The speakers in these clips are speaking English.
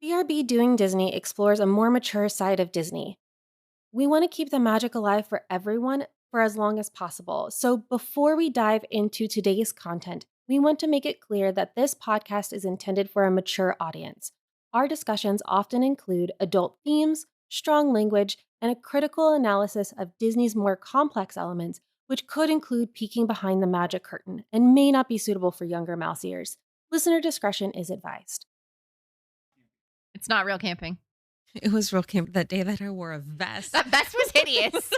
BRB Doing Disney explores a more mature side of Disney. We want to keep the magic alive for everyone for as long as possible. So before we dive into today's content, we want to make it clear that this podcast is intended for a mature audience. Our discussions often include adult themes, strong language, and a critical analysis of Disney's more complex elements, which could include peeking behind the magic curtain and may not be suitable for younger mouse ears. Listener discretion is advised. It's not real camping. It was real camp that day that I wore a vest. That vest was hideous.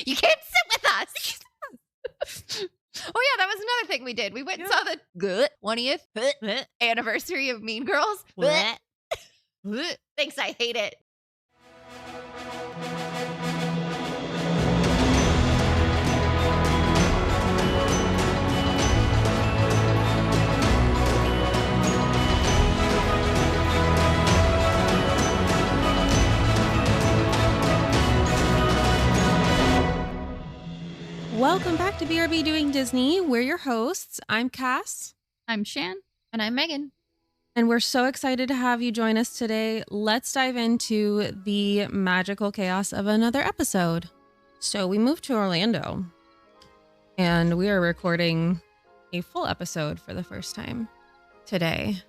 You can't sit with us. Oh yeah, that was another thing we did. We went and saw the 20th anniversary of Mean Girls. Thanks, I hate it. Welcome back to BRB Doing Disney. We're your hosts. I'm Cass. I'm Shan. And I'm Megan. And we're so excited to have you join us today. Let's dive into the magical chaos of another episode. So we moved to Orlando and we are recording a full episode for the first time today.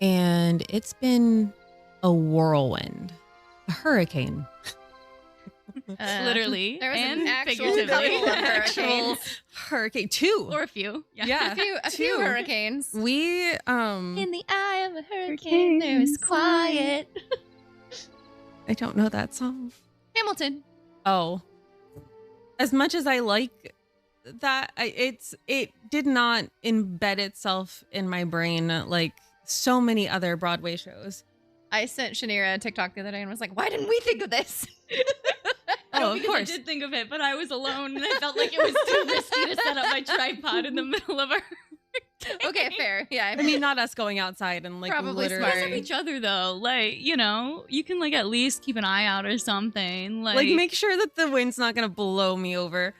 And it's been a whirlwind, a hurricane. Literally. There was and an actual figuratively. couple of hurricanes. Hurricane, two. Or a few. Yeah. A few hurricanes. We, In the eye of a hurricane, there is quiet. I don't know that song. Hamilton. Oh, as much as I like that, it did not embed itself in my brain like so many other Broadway shows. I sent Shanira a TikTok the other day and was like, why didn't we think of this? No, of course. I did think of it, but I was alone and I felt like it was too risky to set up my tripod in the middle of a hurricane. Okay, fair. Yeah. I mean, not us going outside and like Probably literally smart. Because of each other though, like, you know, you can like at least keep an eye out or something. like make sure that the wind's not gonna blow me over.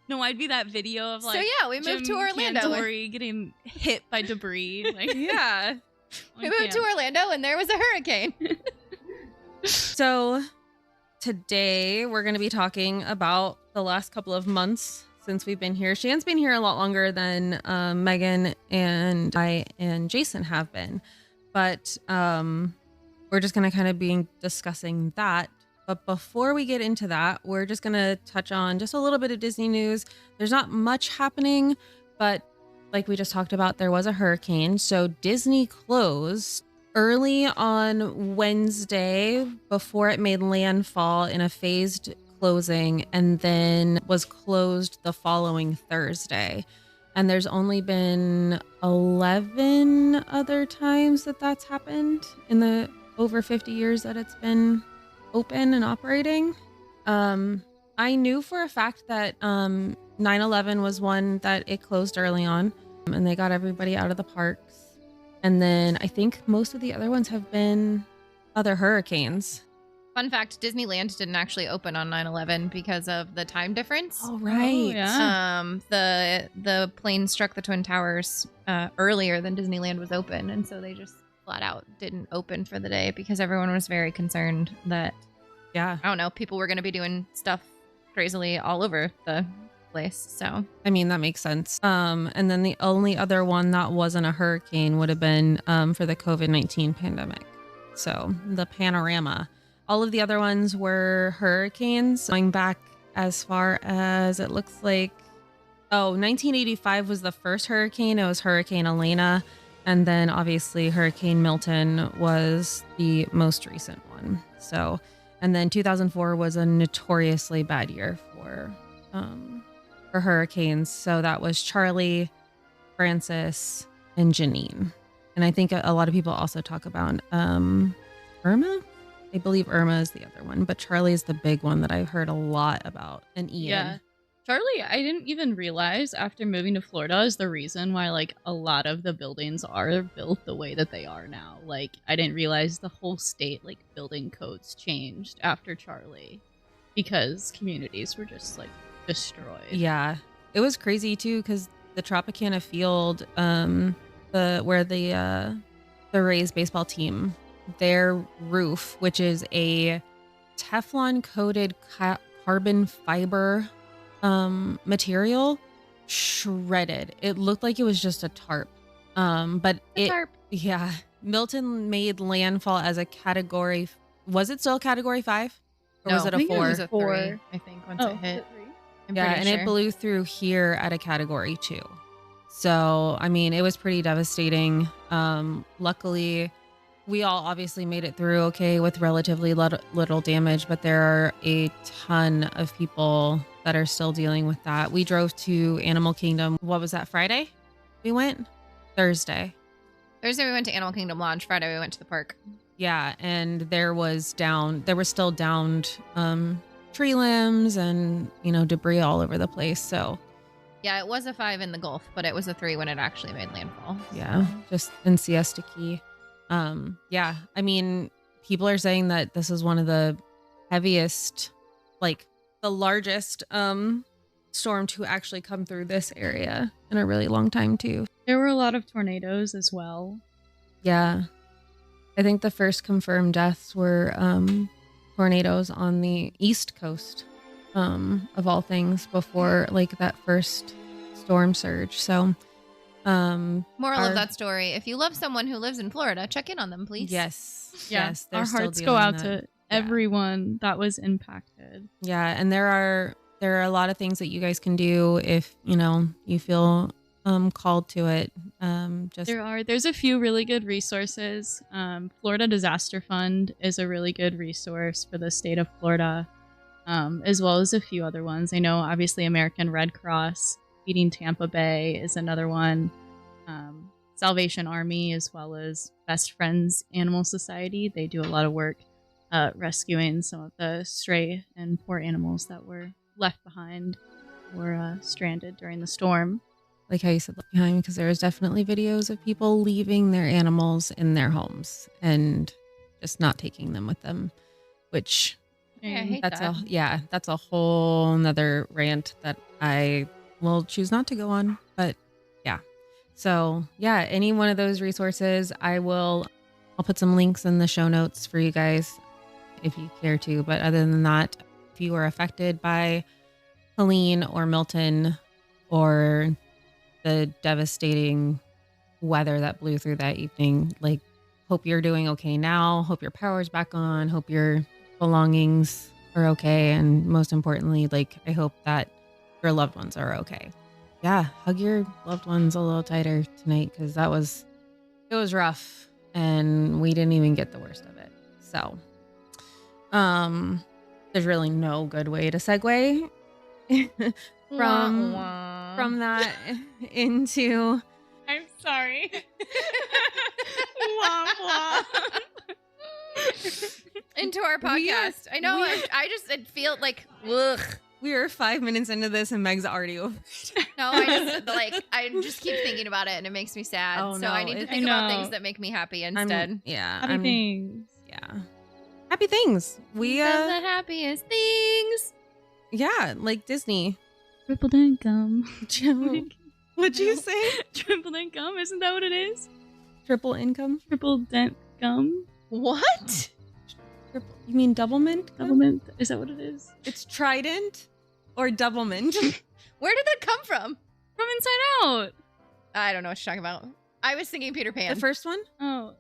No, I'd be that video of like So yeah, we moved to Jim Orlando. Cantori getting hit by debris. Like, Yeah. We moved to Orlando and there was a hurricane. So today we're going to be talking about the last couple of months since we've been here. Shan's been here a lot longer than Megan and I and Jason have been, but we're just going to kind of be discussing that. But before we get into that, we're just going to touch on just a little bit of Disney news. There's not much happening, but like we just talked about, there was a hurricane. So Disney closed early on Wednesday before it made landfall in a phased closing, and then was closed the following Thursday. And there's only been 11 other times that that's happened in the over 50 years that it's been open and operating. I knew for a fact that 9/11 was one that it closed early on, and they got everybody out of the parks. And then I think most of the other ones have been other hurricanes. Fun fact, Disneyland didn't actually open on 9/11 because of the time difference. Oh, right. Oh, yeah. The plane struck the Twin Towers earlier than Disneyland was open, and so they just flat out didn't open for the day because everyone was very concerned that, Yeah. I don't know, people were going to be doing stuff crazily all over the place. So I mean, that makes sense. And then the only other one that wasn't a hurricane would have been for the COVID-19 pandemic. So the panorama. All of the other ones were hurricanes. Going back as far as it looks like, 1985 was the first hurricane. It was Hurricane Elena. And then obviously Hurricane Milton was the most recent one. So, and then 2004 was a notoriously bad year for hurricanes. So that was Charlie, Francis, and Janine. And I think a lot of people also talk about Irma. I believe Irma is the other one, but Charlie is the big one that I've heard a lot about. And Ian. Yeah. Charlie, I didn't even realize after moving to Florida is the reason why like a lot of the buildings are built the way that they are now. Like I didn't realize the whole state like building codes changed after Charlie because communities were just like destroyed. Yeah. It was crazy too because the Tropicana field, where the Rays baseball team their roof, which is a Teflon coated carbon fiber material, shredded. It looked like it was just a tarp. But Tarp. yeah, Milton made landfall as a category. Was it still category 5? Or was No, it I a think it 4? was a Four. 3, I think, once Oh, it is hit. it 3? I'm Yeah, pretty and sure. it blew through here at a category 2. So, I mean, it was pretty devastating. Luckily, we all obviously made it through okay with relatively little damage, but there are a ton of people that are still dealing with that. We drove to Animal Kingdom. What was that, Friday? We went? Thursday. Thursday we went to Animal Kingdom Lodge. Friday we went to the park. Yeah, and there were still downed tree limbs and, debris all over the place. So, Yeah, it was a 5 in the Gulf, but it was a 3 when it actually made landfall. yeah, just in Siesta Key. Yeah, I mean, people are saying that this is one of the heaviest, like the largest storm to actually come through this area in a really long time too. There were a lot of tornadoes as well. Yeah. I think the first confirmed deaths were tornadoes on the East Coast, of all things, before like that first storm surge. So, Moral of that story: if you love someone who lives in Florida, check in on them, please. Yes, Yeah, yes, they're our still hearts go dealing out that. to everyone that was impacted. Yeah, and there are a lot of things that you guys can do if you feel called to it. There's a few really good resources. Florida Disaster Fund is a really good resource for the state of Florida, as well as a few other ones. I know obviously American Red Cross, Feeding Tampa Bay is another one. Salvation Army, as well as Best Friends Animal Society. They do a lot of work rescuing some of the stray and poor animals that were left behind or stranded during the storm. Like how you said left behind, because there was definitely videos of people leaving their animals in their homes and just not taking them with them, which Yeah, I hate that. that's a whole nother rant that I will choose not to go on. But yeah. So yeah, any one of those resources, I'll put some links in the show notes for you guys if you care to. But other than that, if you were affected by Helene or Milton or the devastating weather that blew through that evening, like, hope you're doing okay now. Hope your power's back on. Hope your belongings are okay. And most importantly, like, I hope that your loved ones are okay. Yeah, hug your loved ones a little tighter tonight, because it was rough and we didn't even get the worst of it. So, there's really no good way to segue from that into. I'm sorry. Wah, wah. Into our podcast. I know. I just feel like, ugh. We are 5 minutes into this and Meg's already over. No, I just keep thinking about it and it makes me sad. Oh, so no, I need to think about things that make me happy instead. Happy things. Yeah. Happy things. We the happiest things. Yeah, like Disney. Tripled income. What'd you say? Tripled income, isn't that what it is? Triple income? Triple dent gum? What? You mean double mint? Double mint? Is that what it is? It's trident or double mint. Where did that come from? From Inside Out. I don't know what you're talking about. I was thinking Peter Pan. The first one? Oh.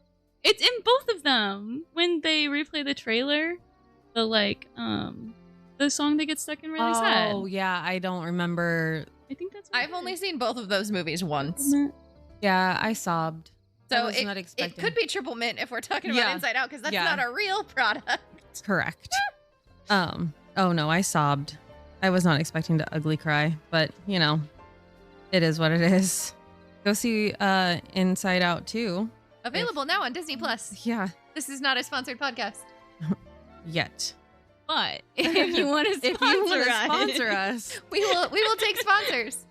It's in both of them. When they replay the trailer, the song that gets stuck in Riley's head. Oh, yeah. I don't remember. I think that's what I've only seen both of those movies once. Yeah, I sobbed. So I was not it expecting. could be triple mint if we're talking about Yeah. Inside Out, because that's Yeah. not a real product. Correct. Oh no, I sobbed. I was not expecting to ugly cry, but it is what it is. Go see Inside Out 2. Available now on Disney Plus. Yeah. This is not a sponsored podcast. Yet. But if you want to sponsor us, We will take sponsors.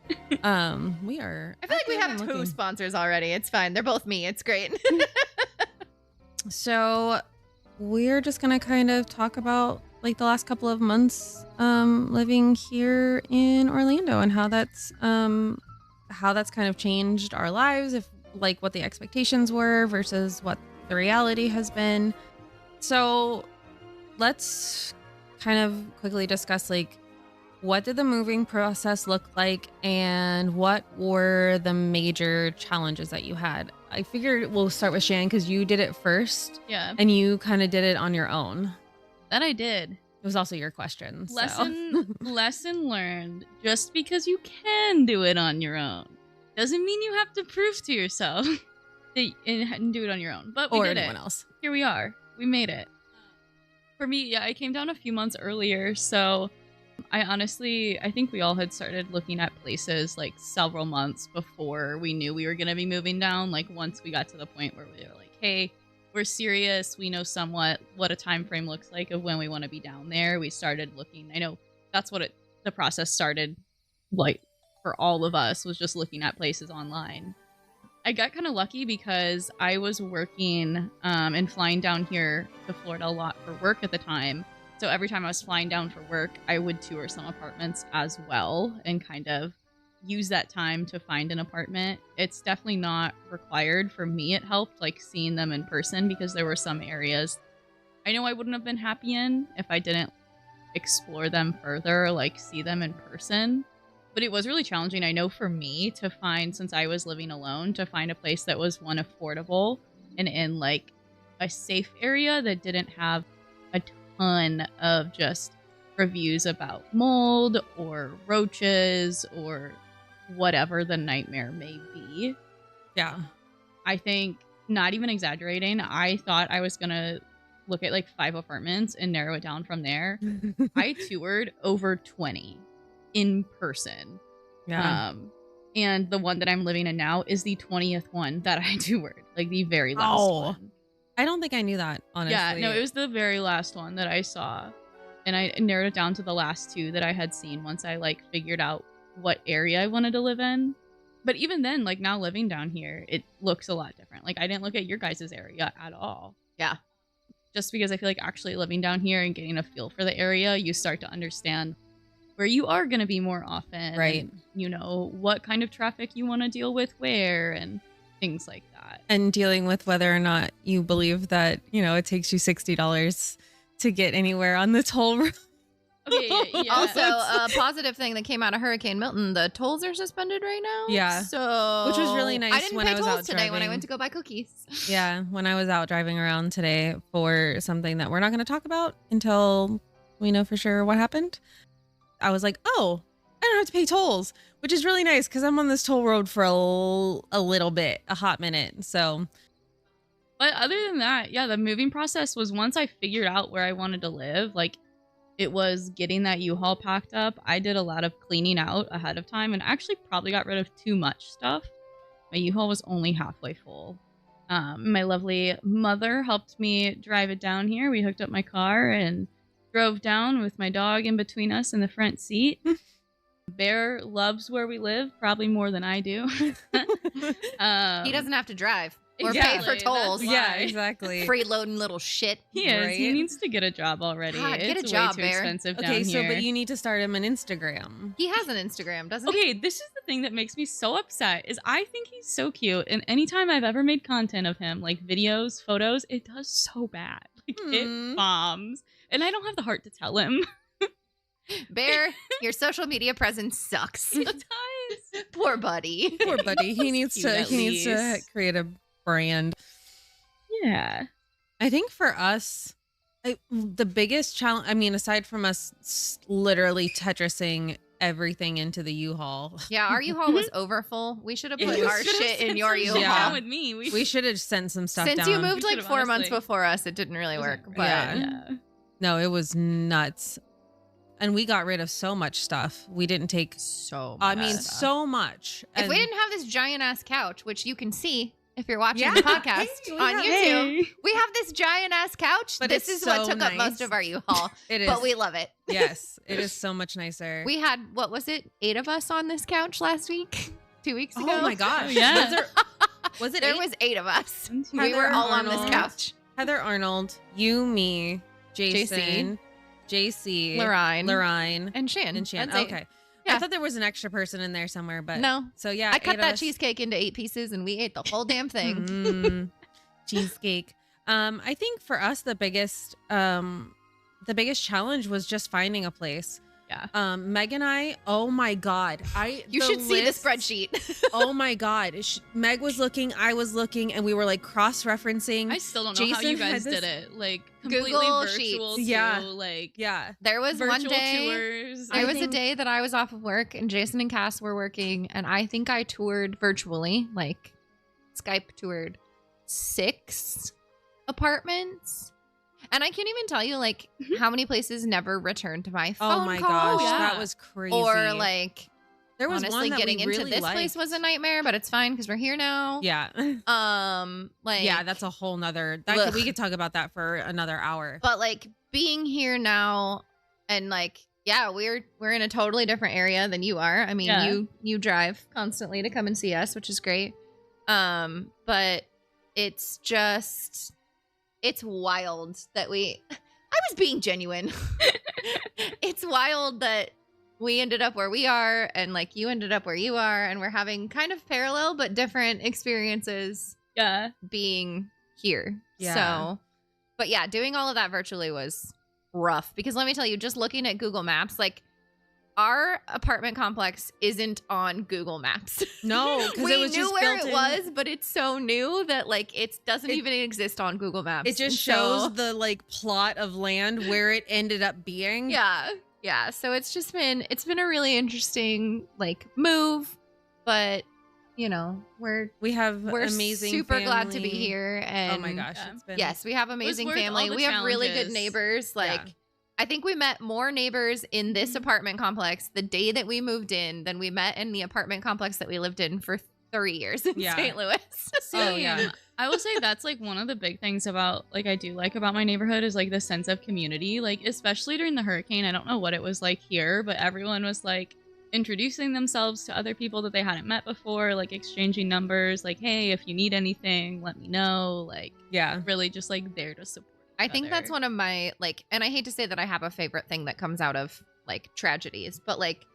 we are. I feel like we have two sponsors already. It's fine. They're both me. It's great. So we're just gonna kind of talk about like the last couple of months living here in Orlando and how that's kind of changed our lives, if like what the expectations were versus what the reality has been. So let's kind of quickly discuss, like, what did the moving process look like and what were the major challenges that you had? I figured we'll start with Shan because you did it first. Yeah. And you kind of did it on your own. That I did. It was also your question. Lesson learned. Just because you can do it on your own doesn't mean you have to prove to yourself that you can do it on your own. But we or did anyone it. else. Here we are. We made it. For me, yeah, I came down a few months earlier, so I think we all had started looking at places like several months before we knew we were going to be moving down. Like once we got to the point where we were like, hey, we're serious. We know somewhat what a time frame looks like of when we want to be down there. We started looking. I know that's what the process started like for all of us, was just looking at places online. I got kind of lucky because I was working and flying down here to Florida a lot for work at the time. So every time I was flying down for work, I would tour some apartments as well and kind of use that time to find an apartment. It's definitely not required. For me, it helped, like, seeing them in person, because there were some areas I know I wouldn't have been happy in if I didn't explore them further, like see them in person. But it was really challenging, I know, for me to find, since I was living alone, to find a place that was, one, affordable and in like a safe area that didn't have a ton of just reviews about mold or roaches or whatever the nightmare may be. Yeah. I think, not even exaggerating, I thought I was gonna look at like 5 apartments and narrow it down from there. I toured over 20 in person. Yeah. And the one that I'm living in now is the 20th one that I toured, like the very last one. I don't think I knew that, honestly. Yeah, no, it was the very last one that I saw. And I narrowed it down to the last 2 that I had seen once I like figured out what area I wanted to live in. But even then, like now living down here, it looks a lot different. Like I didn't look at your guys' area at all. Yeah. Just because I feel like actually living down here and getting a feel for the area, you start to understand where you are going to be more often. Right. And, you know, what kind of traffic you want to deal with where and things like that. And dealing with whether or not you believe that, you know, it takes you $60 to get anywhere on the toll road. Okay, yeah. Also, a positive thing that came out of Hurricane Milton, the tolls are suspended right now. Yeah. So, which was really nice I didn't when pay I was tolls out today when I driving. went to go buy cookies. Yeah, when I was out driving around today for something that we're not going to talk about until we know for sure what happened, I was like, oh, I don't have to pay tolls, which is really nice because I'm on this toll road for a little bit, a hot minute. So, But other than that, yeah, the moving process was, once I figured out where I wanted to live, like it was getting that U-Haul packed up. I did a lot of cleaning out ahead of time and actually probably got rid of too much stuff. My U-Haul was only halfway full. My lovely mother helped me drive it down here. We hooked up my car and drove down with my dog in between us in the front seat. Bear loves where we live, probably more than I do. He doesn't have to drive or pay Exactly, for that's tolls. why. yeah, exactly. Freeloading little shit. He is. He Right? needs to get a job already. God, get a It's job, way too Bear. expensive Okay, down so here. but you need to start him on Instagram. He has an Instagram, doesn't he? Okay, this is the thing that makes me so upset, is I think he's so cute, and anytime I've ever made content of him, like videos, photos, it does so bad. Like, it bombs. And I don't have the heart to tell him. Bear, your social media presence sucks. It does. Poor buddy. Poor buddy. He needs Cute, to at he needs to least. create a brand. Yeah. I think for us, the biggest challenge, I mean, aside from us literally Tetrising everything into the U-Haul, Yeah, our U-Haul was overfull. We should have put We our should've shit in sent your some U-Haul. shit Yeah. down with me. we should have sent some stuff Since down. you moved We like should've, 4 months honestly. before us, it didn't really work. But Yeah. No, it was nuts. And we got rid of so much stuff. We didn't take, so I mean, much. so much. If And we didn't have this giant ass couch, which you can see if you're watching Yeah. the podcast Hey, we on have- YouTube, we have this giant ass couch. But This it's is what so took up nice. most of our U-Haul, it is, but we love it. yes, it is so much nicer. We had, what was it, 8 of us on this couch last week? 2 weeks ago? oh my gosh. Yeah. Was it There eight? was 8 of us. We Heather were all on Arnold. this couch. Heather Arnold, you, me, Jason, JC, Lorraine. And Shan. and Shan. That's 8. Okay. Yeah. I thought there was an extra person in there somewhere, but No. So yeah, I cut 8 of that us. cheesecake into 8 pieces and we ate the whole damn thing. Cheesecake. I think for us the biggest challenge was just finding a place. Yeah. Meg and I, oh my God. You should see the spreadsheet. Oh my God. Meg was looking, I was looking, and we were like cross-referencing. I still don't know how you guys did it. Like completely Google virtual Sheets. Yeah. to like Yeah. There was one virtual day. tours. There was a day that I was off of work and Jason and Cass were working, and I think I toured virtually, like Skype toured 6 apartments. And I can't even tell you like how many places never returned my phone Oh my call. gosh. Yeah. That was crazy. Or like there was honestly one that getting we into really this liked. place was a nightmare, but it's fine because we're here now. Yeah. Like Yeah, that's a whole nother, Ugh. we could talk about that for another hour. But like being here now and like yeah, we're in a totally different area than you are. I mean, Yeah. you drive constantly to come and see us, which is great. But it's just it's wild that I was being genuine. It's wild that we ended up where we are and like you ended up where you are and we're having kind of parallel but different experiences Yeah. being here. Yeah. So, but yeah, doing all of that virtually was rough because let me tell you, just looking at Google Maps, like our apartment complex isn't on Google Maps. No, because We it was knew just where built it in. was, but it's so new that like it doesn't even exist on Google Maps. It just And shows so- the like plot of land where it ended up being. yeah. Yeah. So it's been a really interesting like move, but you know, we're We have amazing super glad to be family. here. And Oh my gosh, Yeah. it's been yes, we have amazing worth all family. the We have really good challenges. neighbors. Like Yeah. I think we met more neighbors in this apartment complex the day that we moved in than we met in the apartment complex that we lived in for 3 years in Yeah. St. Louis. Oh, yeah. I will say that's like one of the big things about like I do like about my neighborhood is like the sense of community. Like especially during the hurricane, I don't know what it was like here, but everyone was like introducing themselves to other people that they hadn't met before, like exchanging numbers, like hey, if you need anything, let me know. Like Yeah. really just like there to support. I think that's one of my like, and I hate to say that I have a favorite thing that comes out of like tragedies, but like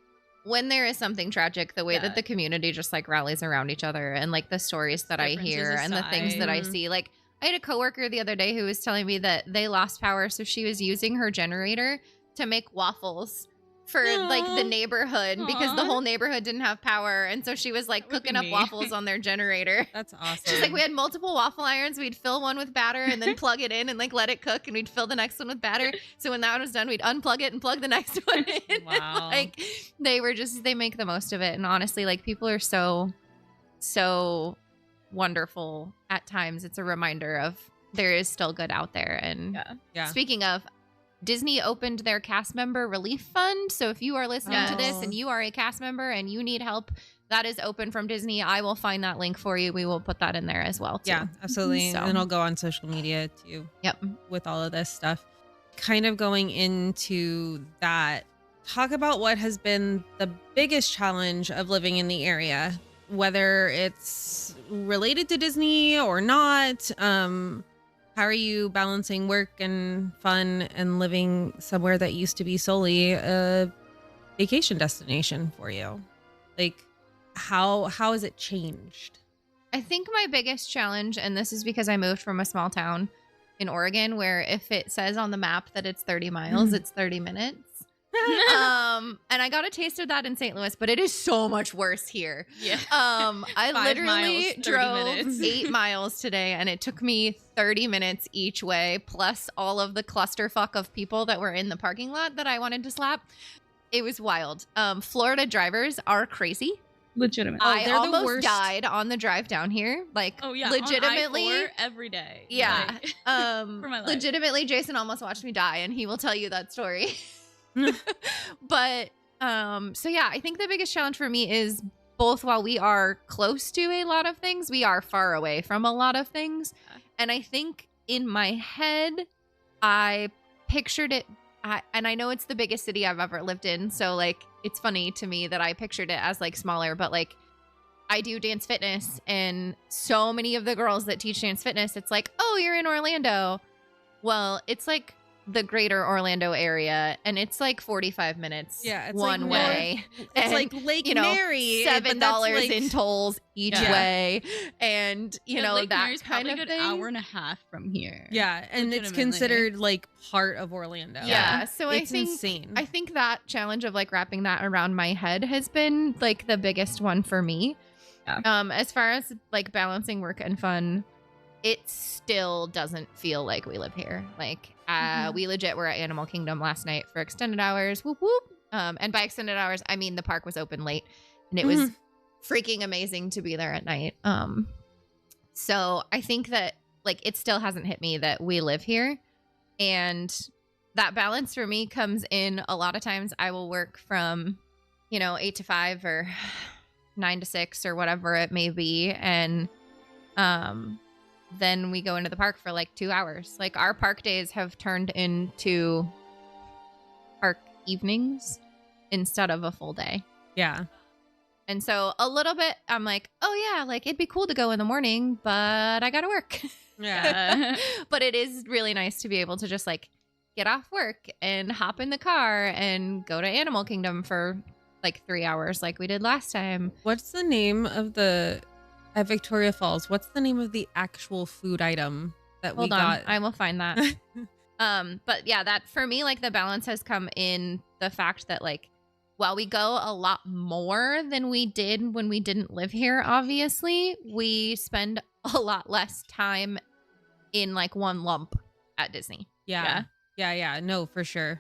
when there is something tragic, the way Yeah. that the community just like rallies around each other and like the stories that I Differences hear and the things that I aside. see, like I had a coworker the other day who was telling me that they lost power, so she was using her generator to make waffles for like the Aw. neighborhood because the Aw. whole neighborhood didn't have power, and so she was like That would be cooking up me. waffles on their generator. That's awesome. She's like, we had multiple waffle irons. We'd fill one with batter and then plug it in and like let it cook, and we'd fill the next one with batter. So when that one was done, we'd unplug it and plug the next one in. Wow. Like they make the most of it. And honestly, like people are so wonderful at times. It's a reminder of there is still good out there. And Yeah. Yeah. speaking of, Disney opened their cast member relief fund. So if you are listening to this Oh. and you are a cast member and you need help, that is open from Disney. I will find that link for you. We will put that in there as well, too. Yeah, absolutely. So- And it'll go on social media too Yep. with all of this stuff. Kind of going into that, talk about what has been the biggest challenge of living in the area, whether it's related to Disney or not. How are you balancing work and fun and living somewhere that used to be solely a vacation destination for you? Like, how has it changed? I think my biggest challenge, and this is because I moved from a small town in Oregon where if it says on the map that it's 30 miles, it's 30 minutes. And I got a taste of that in St. Louis, but it is so much worse here. Yeah. I 5 literally miles, 30 drove minutes. 8 miles today, and it took me 30 minutes each way, plus all of the clusterfuck of people that were in the parking lot that I wanted to slap. It was wild. Florida drivers are crazy. Legitimate. I they're the almost worst. died on the drive down here. Like, Oh yeah. legitimately. on I-4 every day. Yeah. Like, For my life. legitimately, Jason almost watched me die, and he will tell you that story. But so yeah, I think the biggest challenge for me is both while we are close to a lot of things, we are far away from a lot of things. Yeah. And I think in my head, I pictured it, and I know it's the biggest city I've ever lived in. So like, it's funny to me that I pictured it as like smaller, but like I do dance fitness, and so many of the girls that teach dance fitness, it's like, oh, you're in Orlando. Well, it's like the greater Orlando area, and it's like 45 minutes it's one like way. It's And, like Lake Mary, but $7 that's like, in tolls each way, and Lake that Mary's kind probably of a good thing. hour and a half from here. Yeah, and it's Legitimately. considered like part of Orlando. Yeah, so it's I think insane. I think that challenge of like wrapping that around my head has been like the biggest one for me. Yeah. As far as like balancing work and fun, it still doesn't feel like we live here. Like we legit were at Animal Kingdom last night for extended hours. Whoop whoop. And by extended hours, I mean the park was open late, and it was freaking amazing to be there at night. So I think that like it still hasn't hit me that we live here, and that balance for me comes in a lot of times. I will work from 8 to 5 or 9 to 6 or whatever it may be, and then we go into the park for like 2 hours. Like our park days have turned into park evenings instead of a full day. Yeah. And so a little bit I'm like, oh yeah, like it'd be cool to go in the morning, but I gotta work. Yeah. But it is really nice to be able to just like get off work and hop in the car and go to Animal Kingdom for like 3 hours like we did last time. What's the name of at Victoria Falls? What's the name of the actual food item that we got? I will find that. But yeah, that for me, like the balance has come in the fact that like, while we go a lot more than we did when we didn't live here, obviously, we spend a lot less time in like one lump at Disney. Yeah. No, for sure.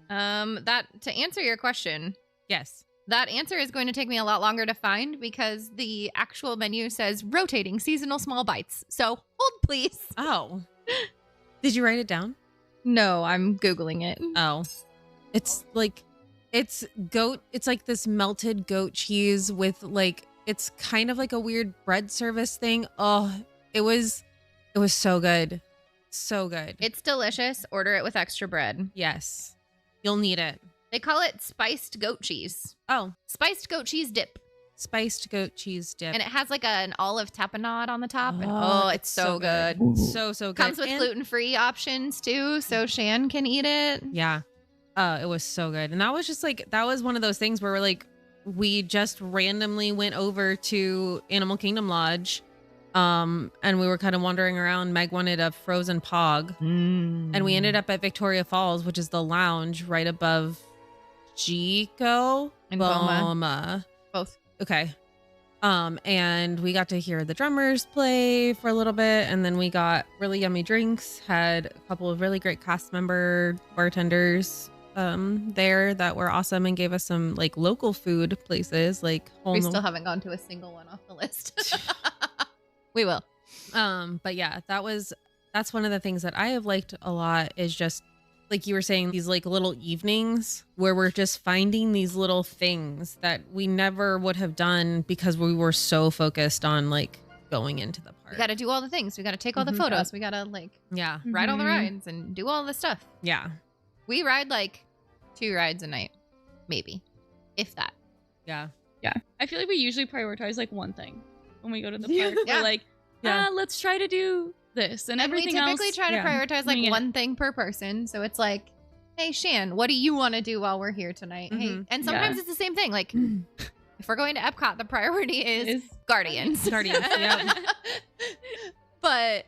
That to answer your question, Yes. that answer is going to take me a lot longer to find because the actual menu says rotating seasonal small bites. So hold please. Oh. Did you write it down? No, I'm Googling it. Oh. It's like it's like this melted goat cheese with like it's kind of like a weird bread service thing. Oh, it was so good. So good. It's delicious. Order it with extra bread. Yes. You'll need it. They call it spiced goat cheese. Oh, Spiced goat cheese dip. spiced goat cheese dip. And it has like an olive tapenade on the top. And Oh, it's so good. So good. Comes with And- gluten-free options too, so Shan can eat it. Yeah. It was so good. And that was just like, that was one of those things where we're like, we just randomly went over to Animal Kingdom Lodge. And we were kind of wandering around. Meg wanted a frozen pog. And we ended up at Victoria Falls, which is the lounge right above Chico And Boma. Both. Okay. And we got to hear the drummers play for a little bit, and then we got really yummy drinks, had a couple of really great cast member bartenders there that were awesome and gave us some like local food places like We still haven't gone to a single one off the list. We will. But yeah, that's one of the things that I have liked a lot is just like you were saying, these like little evenings where we're just finding these little things that we never would have done because we were so focused on like going into the park. We got to do all the things. We got to take all the photos. We got to like Yeah. ride all the rides and do all the stuff. Yeah. We ride like 2 rides a night, maybe, if that. Yeah. Yeah. I feel like we usually prioritize like one thing when we go to the park. Yeah. We're like, Yeah. let's try to do this. And And we everything typically else. try to yeah. prioritize like Wing it. one thing per person. So it's like, hey, Shan, what do you want to do while we're here tonight? Hey, Mhm. and sometimes it's the same thing. Like, if we're going to Epcot, the priority is Guardians. Guardians, yep. But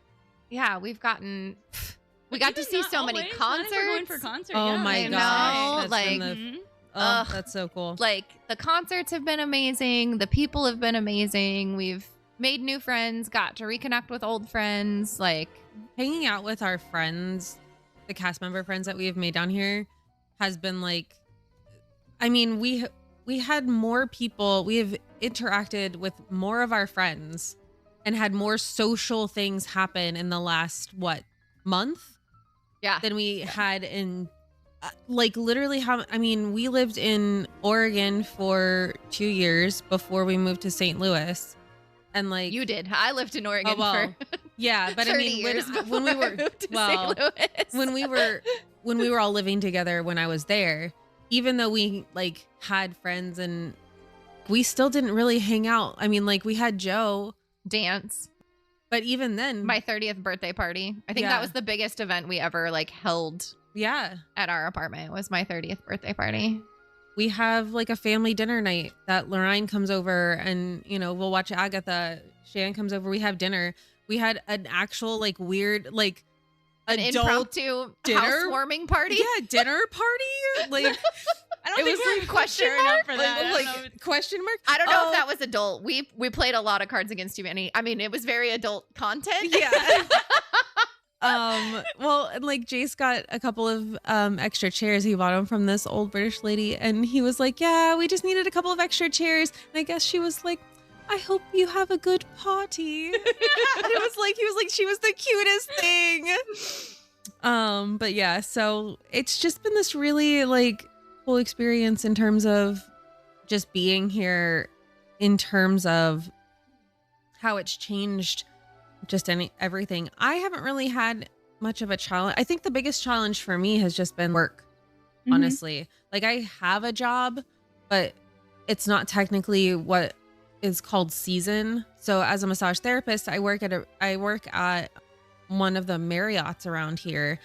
yeah, we got to see so many concerts. We're going for concerts. Oh yeah. my I gosh. know, That's like- been the- oh, Ugh. that's so cool. Like the concerts have been amazing. The people have been amazing. We've made new friends, got to reconnect with old friends. Like, Hanging out with our friends, the cast member friends that we have made down here has been like, I mean, we had more people, we have interacted with more of our friends and had more social things happen in the last month yeah. than we had in like literally we lived in Oregon for 2 years before we moved to St. Louis. And like You did. I lived in Oregon for yeah, but I 30 mean years when we before I were moved to well, St. Louis. when we were all living together when I was there, even though we like had friends and we still didn't really hang out. I mean, like we had Joe, dance, but even then my 30th birthday party. I think Yeah. that was the biggest event we ever like held Yeah. at our apartment. It was my 30th birthday party. We have like a family dinner night that Lorraine comes over and, we'll watch Agatha. Shan comes over. We have dinner. We had an actual like weird, like An adult impromptu dinner? housewarming party. Yeah, dinner party. Like I don't it think was we're like question mature enough mark? for that. I don't know. like question mark. I don't know Oh, if that was adult. We played a lot of Cards Against Humanity. I mean, it was very adult content. Yeah. Well, and like Jace got a couple of extra chairs. He bought them from this old British lady, and he was like, "Yeah, we just needed a couple of extra chairs." And I guess she was like, "I hope you have a good party." And he was like, she was the cutest thing. But yeah, so it's just been this really like cool experience in terms of just being here, in terms of how it's changed just everything. I haven't really had much of a challenge. I think the biggest challenge for me has just been work, honestly. Like I have a job, but it's not technically what is called season. So as a massage therapist, I work at one of the Marriotts around here,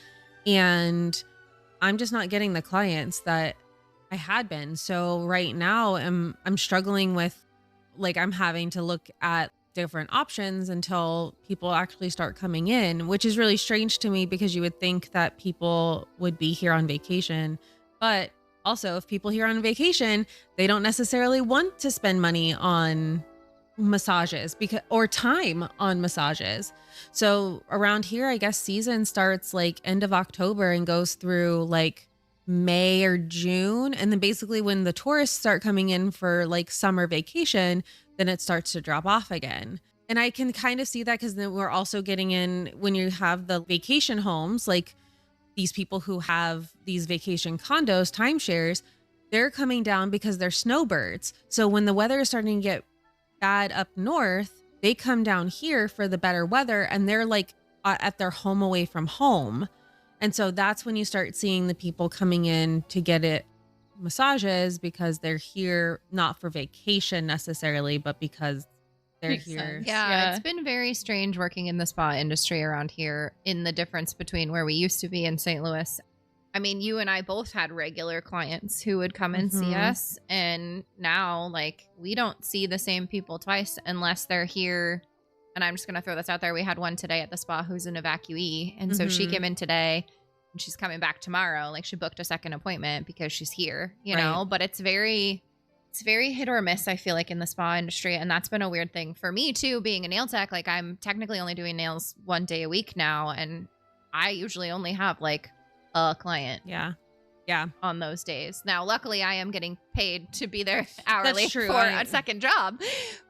and I'm just not getting the clients that I had been. So right now I'm struggling with, like, I'm having to look at different options until people actually start coming in, which is really strange to me because you would think that people would be here on vacation. But also, if people here on vacation, they don't necessarily want to spend money on massages or time on massages. So around here, I guess season starts like end of October and goes through like May or June. And then basically when the tourists start coming in for like summer vacation, then it starts to drop off again. And I can kind of see that because then we're also getting in when you have the vacation homes, like these people who have these vacation condos, timeshares, they're coming down because they're snowbirds. So when the weather is starting to get bad up north, they come down here for the better weather, and they're like at their home away from home. And so that's when you start seeing the people coming in to get it massages because they're here not for vacation necessarily, but because they're Makes here. sense. Yeah, it's been very strange working in the spa industry around here, in the difference between where we used to be in St. Louis. I mean, you and I both had regular clients who would come and see us. And now, like, we don't see the same people twice unless they're here. And I'm just going to throw this out there. We had one today at the spa who's an evacuee. And so she came in today and she's coming back tomorrow. Like, she booked a second appointment because she's here, you know, but it's very hit or miss, I feel like, in the spa industry. And that's been a weird thing for me too, being a nail tech. Like, I'm technically only doing nails 1 day a week now. And I usually only have like a client on those days. Now, luckily I am getting paid to be there hourly for a second job,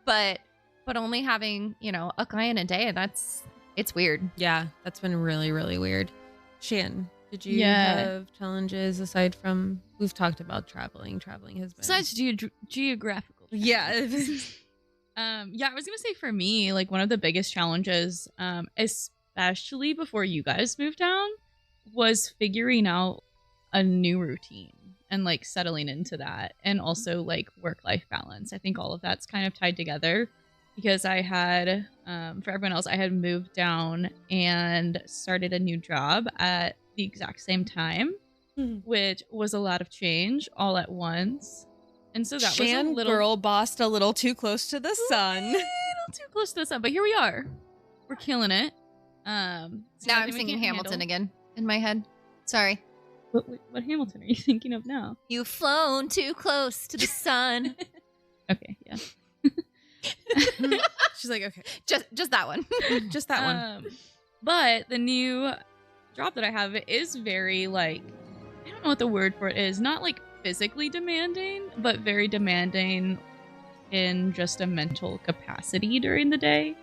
but only having, a client a day, it's weird. Yeah, that's been really, really weird. Shan, did you have challenges aside from, we've talked about traveling has been besides geographical yeah. I was gonna say, for me, like, one of the biggest challenges, especially before you guys moved down, was figuring out a new routine and like settling into that, and also like work-life balance. I think all of that's kind of tied together because I had, for everyone else, I had moved down and started a new job at the exact same time, which was a lot of change all at once. And so that Shan, was a little girl bossed a little too close to the sun. A little too close to the sun, but here we are. We're killing it. Now I'm singing Hamilton again in my head. Sorry. What Hamilton are you thinking of now? You've flown too close to the sun. Okay, yeah. She's like, okay. Just that one. Just that one. But the new job that I have is very, like, I don't know what the word for it is. Not like physically demanding, but very demanding in just a mental capacity during the day.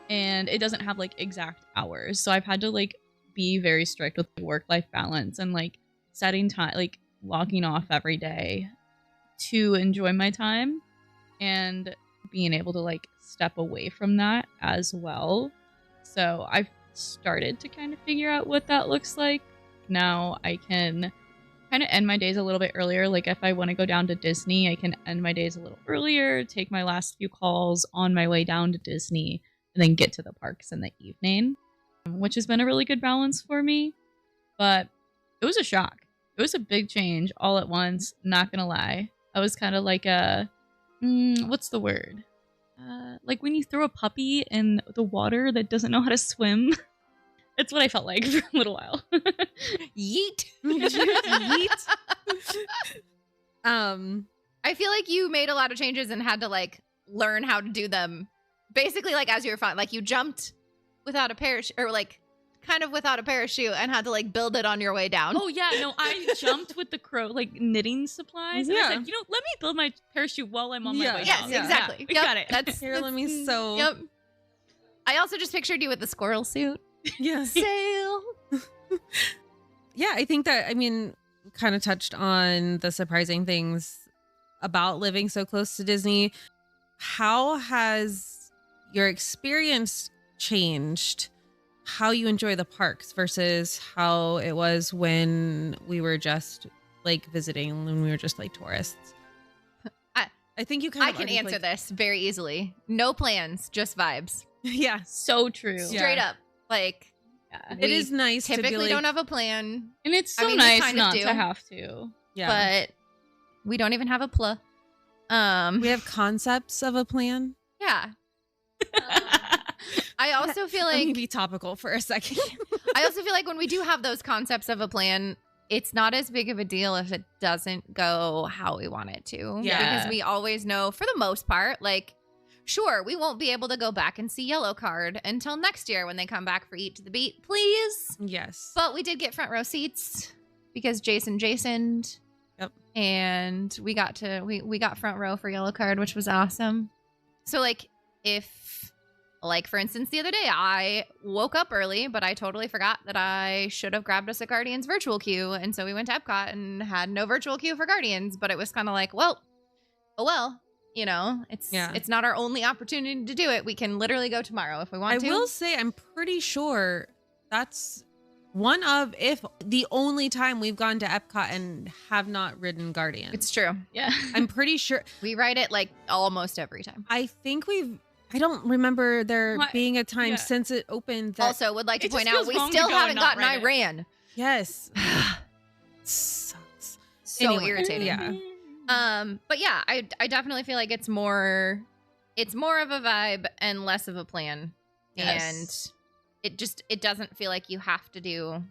And it doesn't have like exact hours. So I've had to like be very strict with work-life balance and like setting time, like logging off every day to enjoy my time and being able to like step away from that as well. So I've started to kind of figure out what that looks like. Now I can kind of end my days a little bit earlier. Like, if I want to go down to Disney, I can end my days a little earlier, take my last few calls on my way down to Disney, and then get to the parks in the evening, which has been a really good balance for me. But it was a shock. It was a big change all at once. Not gonna lie, I was kind of like what's the word? Like when you throw a puppy in the water that doesn't know how to swim. It's what I felt like for a little while. Yeet. Yeet. I feel like you made a lot of changes and had to like learn how to do them basically like as you were flying. Like you jumped without a parachute or like kind of without a parachute and had to like build it on your way down. Oh yeah, no, I jumped with the crow like knitting supplies. And I said, let me build my parachute while I'm on my way yes, down. exactly. Yeah, got it. That's Here, let me sew. Yep. I also just pictured you with the squirrel suit. Yes. Sail. Yeah, I think that, I mean, kind of touched on the surprising things about living so close to Disney. How has your experience changed? How you enjoy the parks versus how it was when we were just like visiting, when we were just like tourists? I think you I can answer this very easily. No plans, just vibes. Yeah. So true. Straight up. Like, it is nice to typically be like, don't have a plan. And it's so I mean, we nice kind of not do. to have to. yeah. But we don't even have a pla. We have concepts of a plan. Yeah. I also feel Let me like be topical for a second. I also feel like when we do have those concepts of a plan, it's not as big of a deal if it doesn't go how we want it to. Yeah. Because we always know, for the most part, like, sure, we won't be able to go back and see Yellow Card until next year when they come back for Eat to the Beat, please. Yes. But we did get front row seats because Jasoned. Yep. And we got we got front row for Yellow Card, which was awesome. So like if like for instance the other day I woke up early, but I totally forgot that I should have grabbed us a Guardians virtual queue, and so we went to Epcot and had no virtual queue for Guardians, but it was kind of like, well, you know, it's not our only opportunity to do it. We can literally go tomorrow if we want to. I will say I'm pretty sure that's one of, if the only time we've gone to Epcot and have not ridden Guardian. It's true. Yeah. I'm pretty sure. We ride it like almost every time. I think I don't remember there being a time Yeah. since it opened that. Also, would like to It point just out feels we wrong to still go and haven't not gotten ride it. Iran. Yes. Sucks. So Anyway, irritating. yeah. But yeah, I definitely feel like it's more of a vibe and less of a plan. Yes. And it doesn't feel like you have to do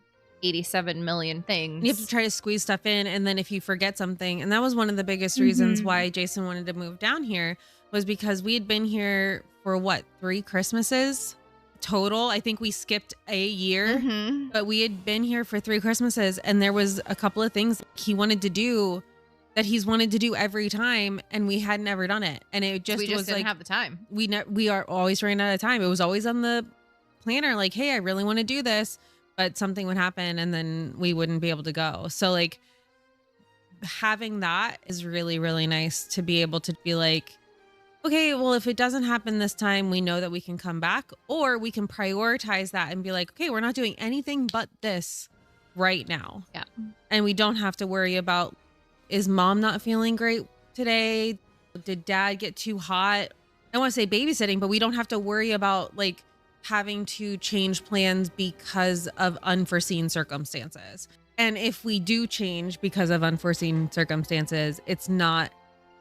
87 million things. You have to try to squeeze stuff in, and then if you forget something, and that was one of the biggest reasons why Jason wanted to move down here, was because we had been here for 3 Christmases total. I think we skipped a year, but we had been here for 3 Christmases, and there was a couple of things he wanted to do that he's wanted to do every time, and we had never done it, and it just we just was didn't like have the time. we are always running out of time. It was always on the planner, like, hey, I really want to do this, but something would happen and then we wouldn't be able to go. So like having that is really, really nice to be able to be like, okay, well, if it doesn't happen this time, we know that we can come back, or we can prioritize that and be like, okay, we're not doing anything but this right now. Yeah. And we don't have to worry about, is mom not feeling great today? Did dad get too hot? I don't want to say babysitting, but we don't have to worry about like having to change plans because of unforeseen circumstances. And if we do change because of unforeseen circumstances, it's not,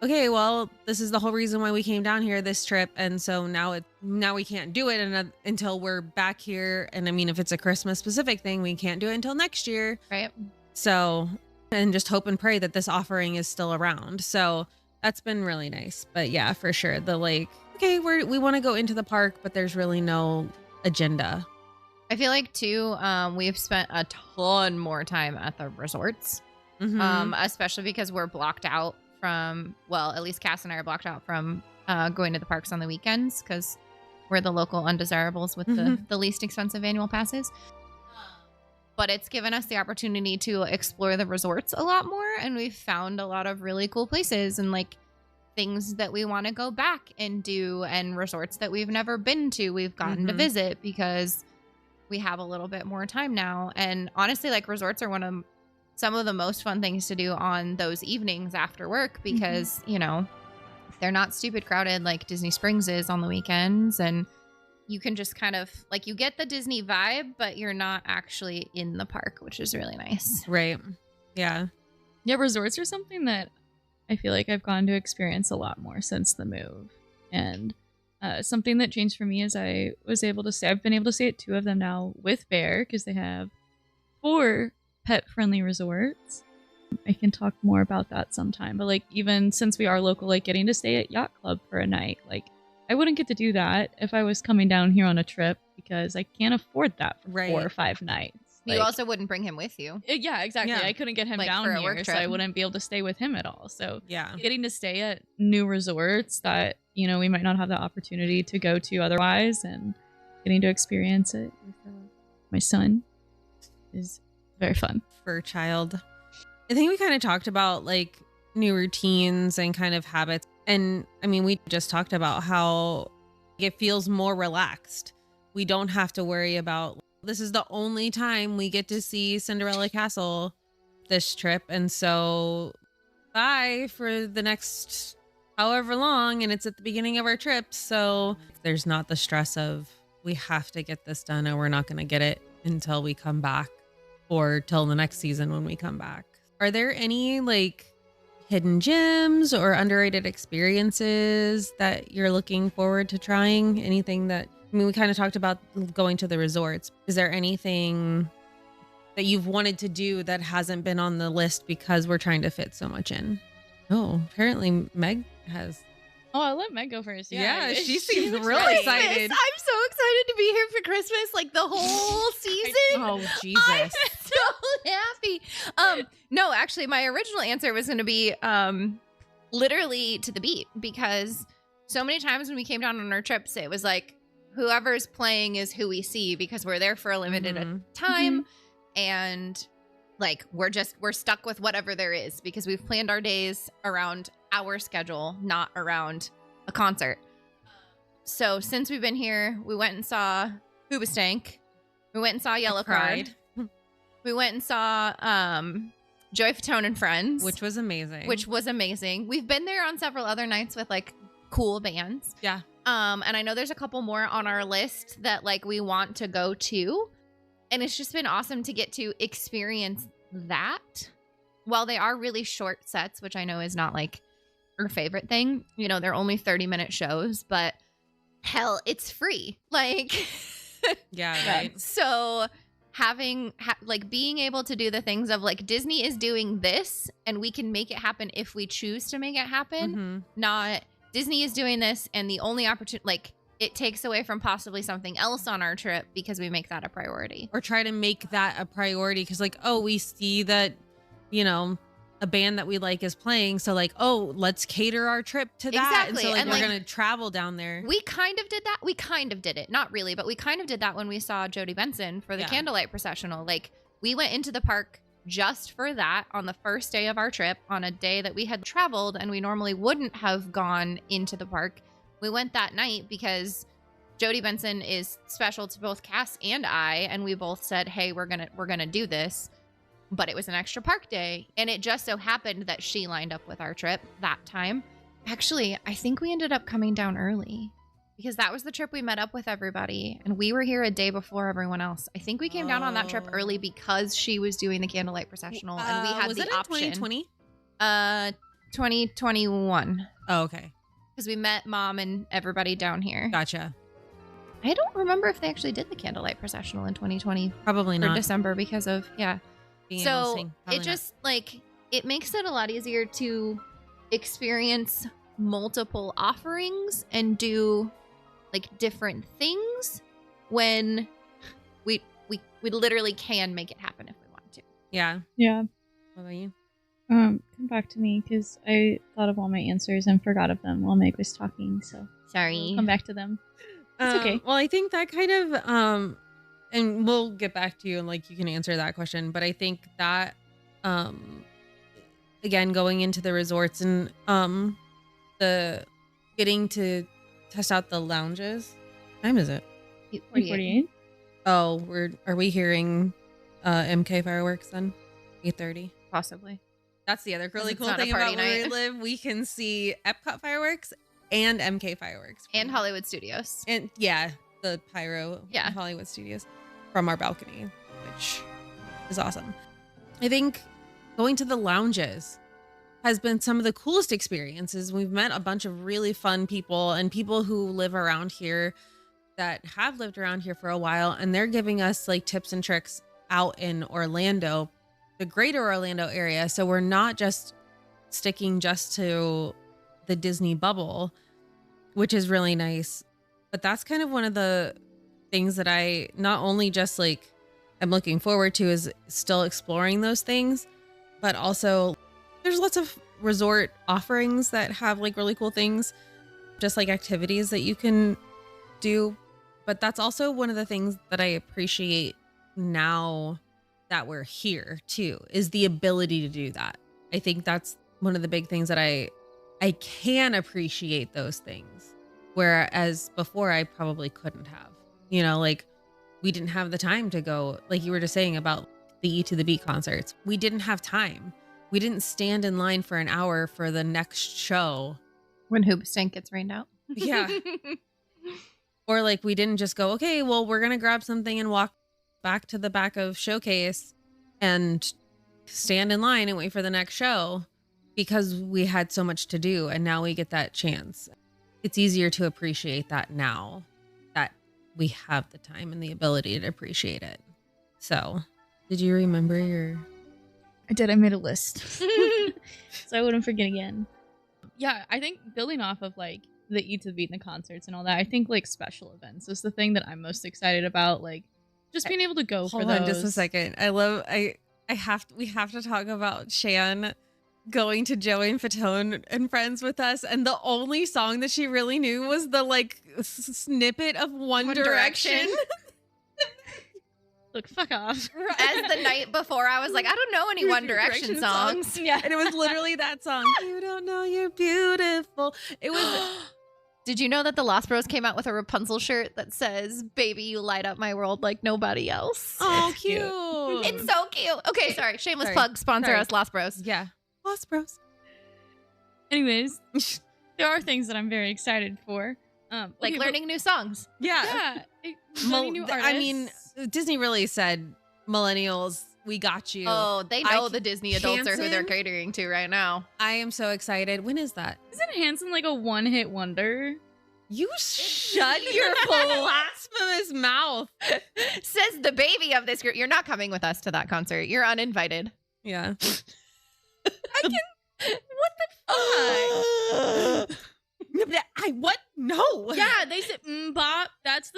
okay, well, this is the whole reason why we came down here this trip. And so now we can't do it until we're back here. And I mean, if it's a Christmas specific thing, we can't do it until next year. Right. So, and just hope and pray that this offering is still around. So that's been really nice. But yeah, for sure. The like, okay, we want to go into the park, but there's really no agenda. I feel like too, we've spent a ton more time at the resorts, especially because we're blocked out from, well, at least Cass and I are blocked out from going to the parks on the weekends because we're the local undesirables with the least expensive annual passes. But it's given us the opportunity to explore the resorts a lot more, and we've found a lot of really cool places and like things that we want to go back and do, and resorts that we've never been to we've gotten to visit because we have a little bit more time now. And honestly, like resorts are some of the most fun things to do on those evenings after work because, you know, they're not stupid crowded like Disney Springs is on the weekends. And you can just kind of like, you get the Disney vibe, but you're not actually in the park, which is really nice. Right. Yeah. Yeah, resorts are something that I feel like I've gone to experience a lot more since the move. And something that changed for me is I've been able to stay at 2 of them now with Bear, because they have 4 pet-friendly resorts. I can talk more about that sometime. But like, even since we are local, like getting to stay at Yacht Club for a night, like I wouldn't get to do that if I was coming down here on a trip, because I can't afford that for 4 or 5 nights. You also wouldn't bring him with you. Yeah, exactly. Yeah. I couldn't get him Like, down for a here, work so trip. I wouldn't be able to stay with him at all. So Yeah. getting to stay at new resorts that, you know, we might not have the opportunity to go to otherwise, and getting to experience it with my son is very fun. For a child. I think we kind of talked about like new routines and kind of habits. And I mean, we just talked about how it feels more relaxed. We don't have to worry about, this is the only time we get to see Cinderella Castle this trip. And so bye for the next however long. And it's at the beginning of our trip. So there's not the stress of, we have to get this done and we're not going to get it until we come back, or till the next season when we come back. Are there any like hidden gems or underrated experiences that you're looking forward to trying? Anything that, I mean, we kind of talked about going to the resorts. Is there anything that you've wanted to do that hasn't been on the list because we're trying to fit so much in? Oh, apparently Meg has. Oh, I'll let Meg go first. Yeah, she seems looks real ready. excited. I'm so excited to be here for Christmas, like the whole season. Oh, I'm Jesus. so happy. No, actually, my original answer was going to be literally to the beat, because so many times when we came down on our trips, it was like, whoever's playing is who we see, because we're there for a limited time. And like, we're stuck with whatever there is, because we've planned our days around our schedule, not around a concert. So since we've been here, we went and saw Hoobastank. We went and saw Yellow Card. We went and saw Joey Fatone and Friends, Which was amazing. We've been there on several other nights with like cool bands. Yeah. And I know there's a couple more on our list that like we want to go to. And it's just been awesome to get to experience that. While they are really short sets, which I know is not like our favorite thing. You know, they're only 30-minute shows, but hell, it's free. Like, Yeah, right. so having like being able to do the things of like, Disney is doing this and we can make it happen if we choose to make it happen. Not Disney is doing this and the only opportunity, like, it takes away from possibly something else on our trip because we make that a priority. Or try to make that a priority because like, oh, we see that, you know, a band that we like is playing. So like, oh, let's cater our trip to that. Exactly. And so like, And, we're like, going to travel down there. We kind of did that. We kind of did it. Not really, but we kind of did that when we saw Jody Benson for the candlelight processional. Like, we went into the park just for that on the first day of our trip, on a day that we had traveled and we normally wouldn't have gone into the park. We went that night because Jody Benson is special to both Cass and I, and we both said, hey, we're gonna do this. But it was an extra park day, and it just so happened that she lined up with our trip that time. Actually, I think we ended up coming down early because that was the trip we met up with everybody, and we were here a day before everyone else. I think we came down on that trip early because she was doing the candlelight processional, and we had was the it in option. 2020? 2021. Oh, okay. Because we met Mom and everybody down here. Gotcha. I don't remember if they actually did the candlelight processional in 2020 Probably or not. December because of, Being able to So sing. Probably it just like, it makes it a lot easier to experience multiple offerings and do like different things when we literally can make it happen if we want to. Yeah. Yeah. What about you? Come back to me because I thought of all my answers and forgot of them while Meg was talking. So Sorry. we'll come back to them. It's okay. Well, I think that kind of and we'll get back to you and like you can answer that question, but I think that again, going into the resorts and the getting to test out the lounges. What time is it? 48. Oh, are we hearing MK fireworks then? 8:30. Possibly. That's the other really it's cool not a thing party about where we night. live. We can see Epcot fireworks and MK fireworks And Hollywood Studios. And yeah, the pyro Yeah. in Hollywood Studios from our balcony, which is awesome. I think going to the lounges has been some of the coolest experiences. We've met a bunch of really fun people and people who live around here that have lived around here for a while, and they're giving us like tips and tricks out in Orlando, the greater Orlando area. So we're not just sticking just to the Disney bubble, which is really nice. But that's kind of one of the things that I not only just like I'm looking forward to is still exploring those things, but also there's lots of resort offerings that have like really cool things, just like activities that you can do. But that's also one of the things that I appreciate now that we're here too, is the ability to do that. I think that's one of the big things that I can appreciate those things. Whereas before I probably couldn't have, like we didn't have the time to go, like you were just saying about the E to the Beat concerts. We didn't have time. We didn't stand in line for an hour for the next show. When Hoopstank gets rained out. Yeah. Or like we didn't just go, okay, well, we're going to grab something and walk back to the back of Showcase and stand in line and wait for the next show because we had so much to do. And now we get that chance. It's easier to appreciate that now that we have the time and the ability to appreciate it. So did you remember your... I did. I made a list. So I wouldn't forget again. Yeah, I think building off of like the E to the Beat and the concerts and all that, I think like special events is the thing that I'm most excited about. Like just being able to go for Hold those. on just a second. We have to talk about Shan going to Joey and Fatone and Friends with us, and the only song that she really knew was the like snippet of One Direction. Look, fuck off. As the night before, I was like, I don't know any One Direction songs. Yeah. And it was literally that song. You don't know you're beautiful. It was... Did you know that the Lost Bros came out with a Rapunzel shirt that says, "Baby, you light up my world like nobody else"? Oh, It's cute. cute. It's so cute. Okay, sorry. Shameless Sorry. plug. Sponsor Sorry. us, Lost Bros. Yeah. Lost Bros. Anyways, there are things that I'm very excited for. Like okay, but- learning new songs. Yeah. learning new artists. I mean, Disney really said, millennials, we got you. Oh, they know I- the Disney adults are who they're Hanson? catering to right now. I am so excited. When is that? Isn't Hanson like a one-hit wonder? You shut your blasphemous mouth. Says the baby of this group. You're not coming with us to that concert. You're uninvited. Yeah. What the fuck? What? No. Yeah, they said bop. That's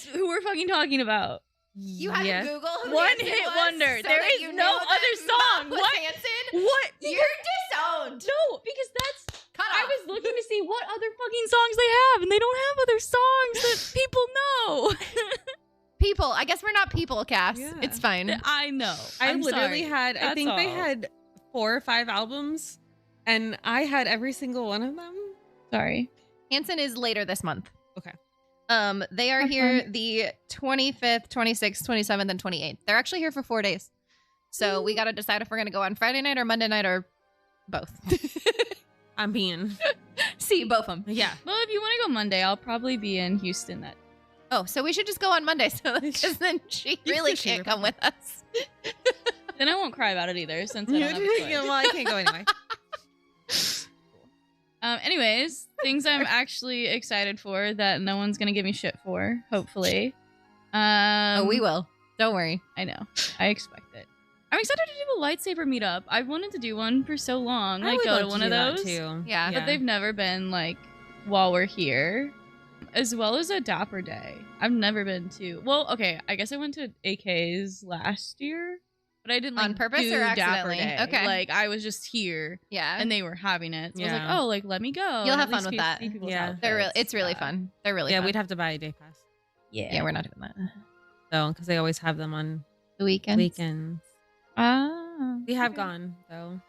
who we're fucking talking about. You had to Google who One Hanson hit was wonder. so There that is you no know other that song. Mop was What? Hanson? What? You're disowned. No, because that's. Cut I off. was looking to see what other fucking songs they have, and they don't have other songs that people know. People. I guess we're not people, Cass. Yeah. It's fine. I know. I I'm literally sorry. had, I That's think they all. had 4 or 5 albums, and I had every single one of them. Sorry. Hanson is later this month. Okay. They are Have here fun. the 25th, 26th, 27th, and 28th. They're actually here for 4 days. So we got to decide if we're going to go on Friday night or Monday night or both. I mean, See, both of them. yeah. Well, if you want to go Monday, I'll probably be in Houston that. Oh, so we should just go on Monday so because then she really She can't would come with us. Then I won't cry about it either, since I don't have a choice. Well, I can't go anyway. Anyways, things I'm actually excited for that no one's gonna give me shit for, hopefully. We will. Don't worry. I know. I expect it. I'm excited to do a lightsaber meetup. I've wanted to do one for so long. I Like would go love to one do of that those. too. Yeah. But they've never been like while we're here. As well as a Dapper Day. I've never been to. Well, okay, I guess I went to AK's last year, but I didn't like On purpose do or Dapper accidentally? Day. Okay. Like I was just here Yeah. and they were having it. So I was Yeah. like, oh, like let me go. You'll and have at fun least with that. see people's Yeah. They're outfits. it's really Yeah. fun. They're really Yeah, fun. we'd have to buy a day pass. Yeah. Yeah, we're not doing that. So, because they always have them on The weekend. weekends. Ah. We have gone, though.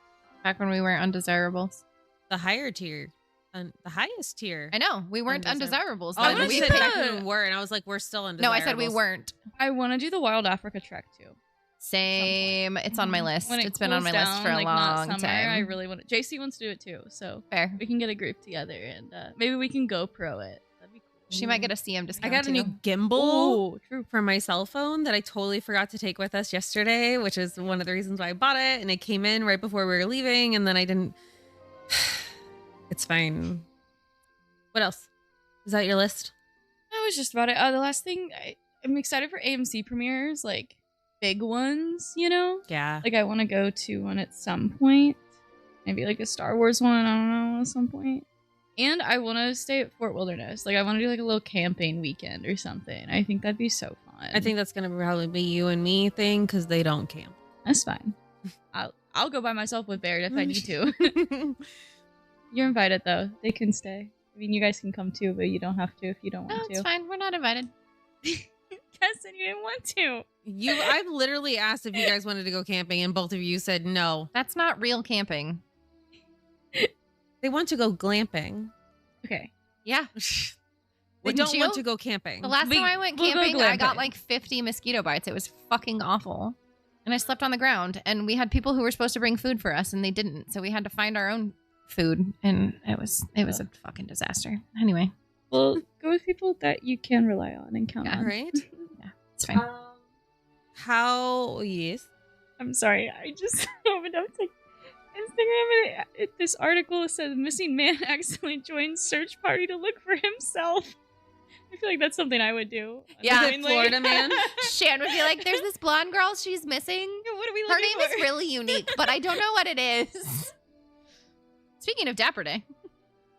Back when we weren't undesirables. The higher tier. The highest tier. I know. We weren't Undesirable. undesirables. Oh, I then. would We have picked- said back when we were, and I was like, we're still No, undesirables. I said we weren't. I want to do the Wild Africa trek too. Same. It's on my list. When it It's been on my cools list down, for a like, not long summer, time. I really want to. JC wants to do it too, so Fair. we can get a group together and maybe we can GoPro it. That'd be cool. She might get a CM discount. I got a new gimbal for my cell phone that I totally forgot to take with us yesterday, which is one of the reasons why I bought it. And it came in right before we were leaving, and then I didn't. It's fine. What else? Is that your list? That was just about it. The last thing, I'm excited for AMC premieres, like big ones, you know? Yeah. Like I want to go to one at some point. Maybe like a Star Wars one, I don't know, at some point. And I want to stay at Fort Wilderness. Like I want to do like a little camping weekend or something. I think that'd be so fun. I think that's going to probably be you and me thing because they don't camp. That's fine. I'll go by myself with Barrett if I need to. You're invited though. They can stay. I mean, you guys can come too, but you don't have to if you don't want to. No, it's fine. We're not invited. Keston, you didn't want to. I've literally asked if you guys wanted to go camping, and both of you said no. That's not real camping. They want to go glamping. Okay. Yeah. They don't you? want to go camping. The last time I went we'll go camping, I got glamping. like 50 mosquito bites. It was fucking awful. And I slept on the ground. And we had people who were supposed to bring food for us, and they didn't. So we had to find our own food, and it was a fucking disaster. Anyway. Well, go with people that you can rely on and count on. Right? Yeah, it's fine. Yes. I'm sorry. I just opened up to Instagram and this article says missing man accidentally joins search party to look for himself. I feel like that's something I would do. Yeah. Unknowingly. Florida man. Shan would be like, there's this blonde girl, she's missing. What are we Her looking name for? is really unique, but I don't know what it is. Speaking of Dapper Day,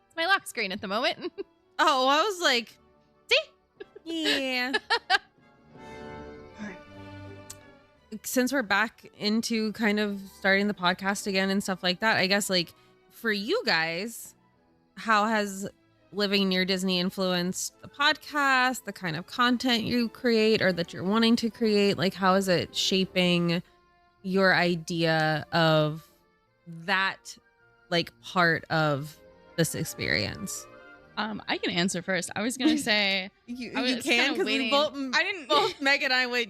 it's my lock screen at the moment. Oh, I was like, See? Yeah. Since we're back into kind of starting the podcast again and stuff like that, I guess like for you guys, how has living near Disney influenced the podcast, the kind of content you create or that you're wanting to create? Like, how is it shaping your idea of that, like, part of this experience? I can answer first. I was gonna say You I was can kinda because we waiting. both, I didn't. both Meg and I would.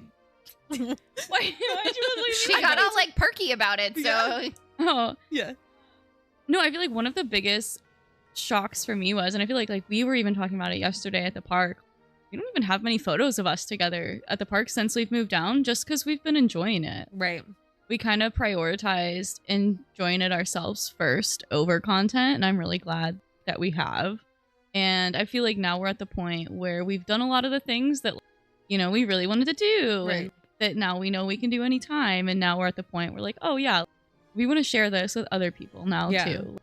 Why'd you look She got all like perky about it, so Yeah. Oh Yeah. no, I feel like one of the biggest shocks for me was, and I feel like we were even talking about it yesterday at the park. We don't even have many photos of us together at the park since we've moved down, just because we've been enjoying it. Right. We kind of prioritized enjoying it ourselves first over content, and I'm really glad that we have. And I feel like now we're at the point where we've done a lot of the things that, you know, we really wanted to do, Right. and that now we know we can do anytime. And now we're at the point where like, oh yeah, we want to share this with other people now Yeah. too.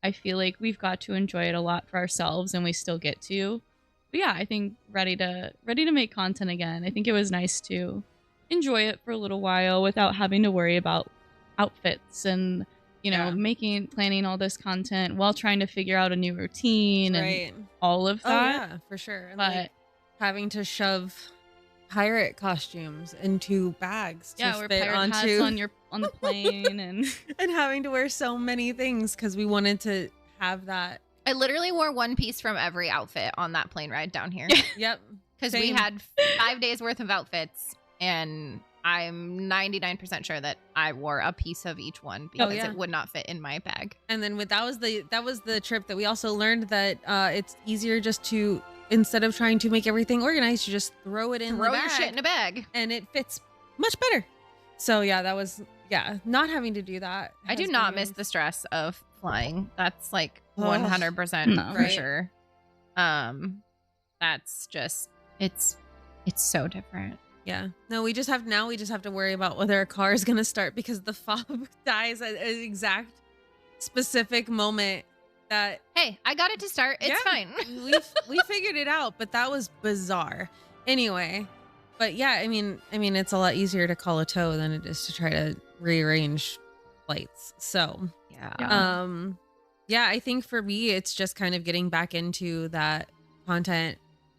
I feel like we've got to enjoy it a lot for ourselves, and we still get to. But yeah, I think ready to make content again. I think it was nice to enjoy it for a little while without having to worry about outfits and, you know, planning all this content while trying to figure out a new routine Right. and all of Oh that. yeah, for sure. And But like having to shove pirate costumes into bags to yeah, we're fit pirate hats onto on the plane and and having to wear so many things because we wanted to have that. I literally wore one piece from every outfit on that plane ride down here. Yep. Because we Same. had 5 days worth of outfits, and I'm 99% sure that I wore a piece of each one because yeah. it would not fit in my bag. And then that was the trip that we also learned that it's easier just to, instead of trying to make everything organized, you just throw it in Throw the your bag shit in a bag. and it fits much better. So yeah, that was not having to do that. I do has not been miss the stress of flying. That's like Ugh. 100% No. for Right. sure. That's just it's so different. Yeah. No, we just have to worry about whether our car is going to start because the fob dies at an exact specific moment that Hey, I got it to start. It's Yeah. fine. we figured it out, but that was bizarre. Anyway, but yeah, I mean it's a lot easier to call a tow than it is to try to rearrange flights. So, Yeah. yeah, I think for me it's just kind of getting back into that content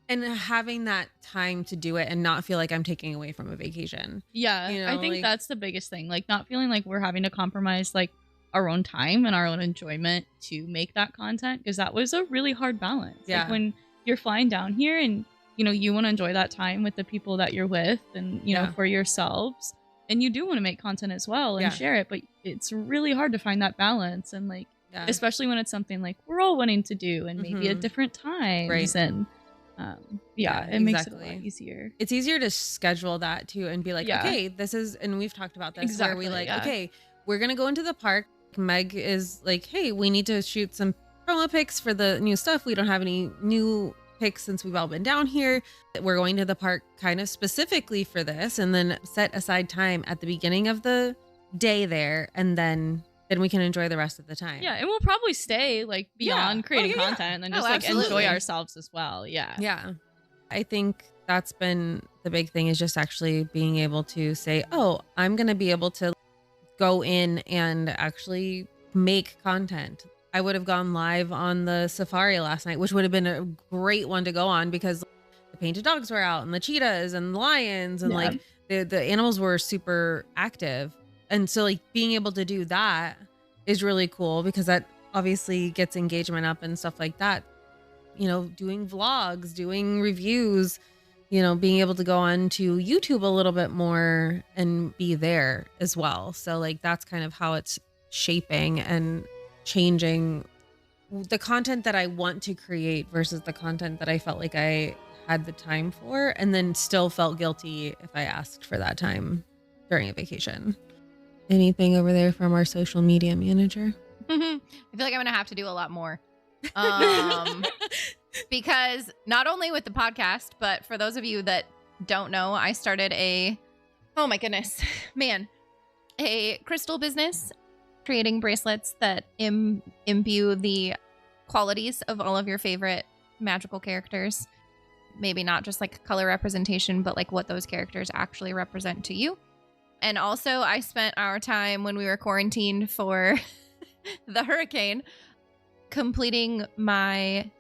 and having that time to do it and not feel like I'm taking away from a vacation. yeah, You know, I think like- that's the biggest thing. Like not feeling like we're having to compromise like our own time and our own enjoyment to make that content, because that was a really hard balance. Yeah. Like when you're flying down here and you know you want to enjoy that time with the people that you're with and you know Yeah. for yourselves, and you do want to make content as well and Yeah. share it, but it's really hard to find that balance, and like Yeah. especially when it's something like we're all wanting to do and maybe at Mhm. different times Right. and Yeah, it makes it a lot easier. It's easier to schedule that too and be like, Yeah. okay, this is, and we've talked about this where we like, yeah. okay, we're going to go into the park. Meg is like, hey, we need to shoot some promo pics for the new stuff. We don't have any new pics since we've all been down here. We're going to the park kind of specifically for this, and then set aside time at the beginning of the day there, and then we can enjoy the rest of the time. Yeah, and we'll probably stay like beyond creating content and then just like enjoy ourselves as well. Yeah. Yeah. I think that's been the big thing, is just actually being able to say, oh, I'm going to be able to go in and actually make content. I would have gone live on the safari last night, which would have been a great one to go on because the painted dogs were out and the cheetahs and the lions and like the animals were super active. And so like being able to do that is really cool because that obviously gets engagement up and stuff like that. You know, doing vlogs, doing reviews, you know, being able to go on to YouTube a little bit more and be there as well. So like that's kind of how it's shaping and changing the content that I want to create versus the content that I felt like I had the time for, and then still felt guilty if I asked for that time during a vacation. Anything over there from our social media manager? I feel like I'm going to have to do a lot more. Because not only with the podcast, but for those of you that don't know, I started a crystal business, creating bracelets that imbue the qualities of all of your favorite magical characters. Maybe not just like color representation, but like what those characters actually represent to you. And also I spent our time when we were quarantined for the hurricane completing my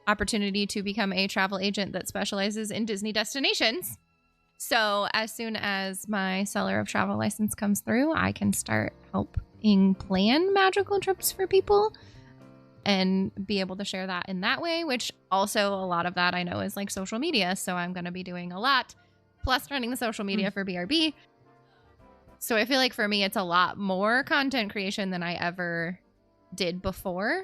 opportunity to become a travel agent that specializes in Disney destinations. So as soon as my seller of travel license comes through, I can start helping plan magical trips for people and be able to share that in that way, which also a lot of that I know is like social media. So I'm going to be doing a lot, plus running the social media for BRB. So I feel like for me, it's a lot more content creation than I ever did before.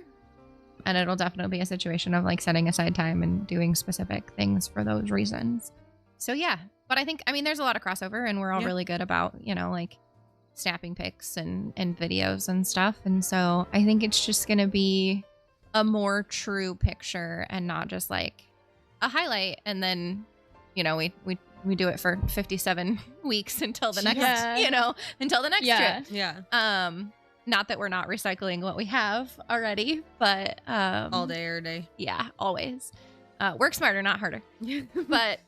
And it'll definitely be a situation of like setting aside time and doing specific things for those reasons. So yeah, but I mean, there's a lot of crossover and we're all really good about, you know, like snapping pics and videos and stuff. And so I think it's just going to be a more true picture and not just like a highlight. And then, you know, we do it for 57 weeks until the next, until the next trip. Yeah. Not that we're not recycling what we have already, but all day every day. Yeah, always. Work smarter, not harder. But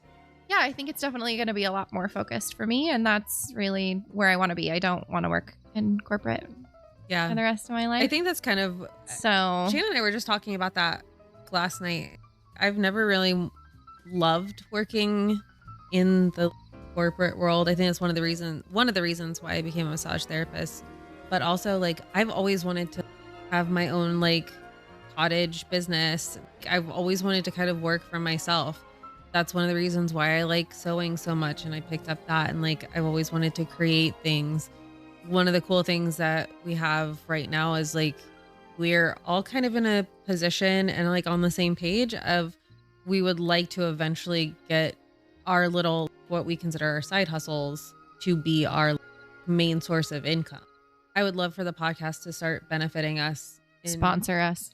yeah, I think it's definitely going to be a lot more focused for me, and that's really where I want to be. I don't want to work in corporate for the rest of my life. I think that's kind of so. Shan and I were just talking about that last night. I've never really loved working in the corporate world. I think it's one of the reasons why I became a massage therapist. But also, like, I've always wanted to have my own, like, cottage business. I've always wanted to kind of work for myself. That's one of the reasons why I like sewing so much. And I picked up that. And, like, I've always wanted to create things. One of the cool things that we have right now is, like, we're all kind of in a position and, like, on the same page of we would like to eventually get our little, what we consider our side hustles, to be our main source of income. I would love for the podcast to start benefiting us. Sponsor us.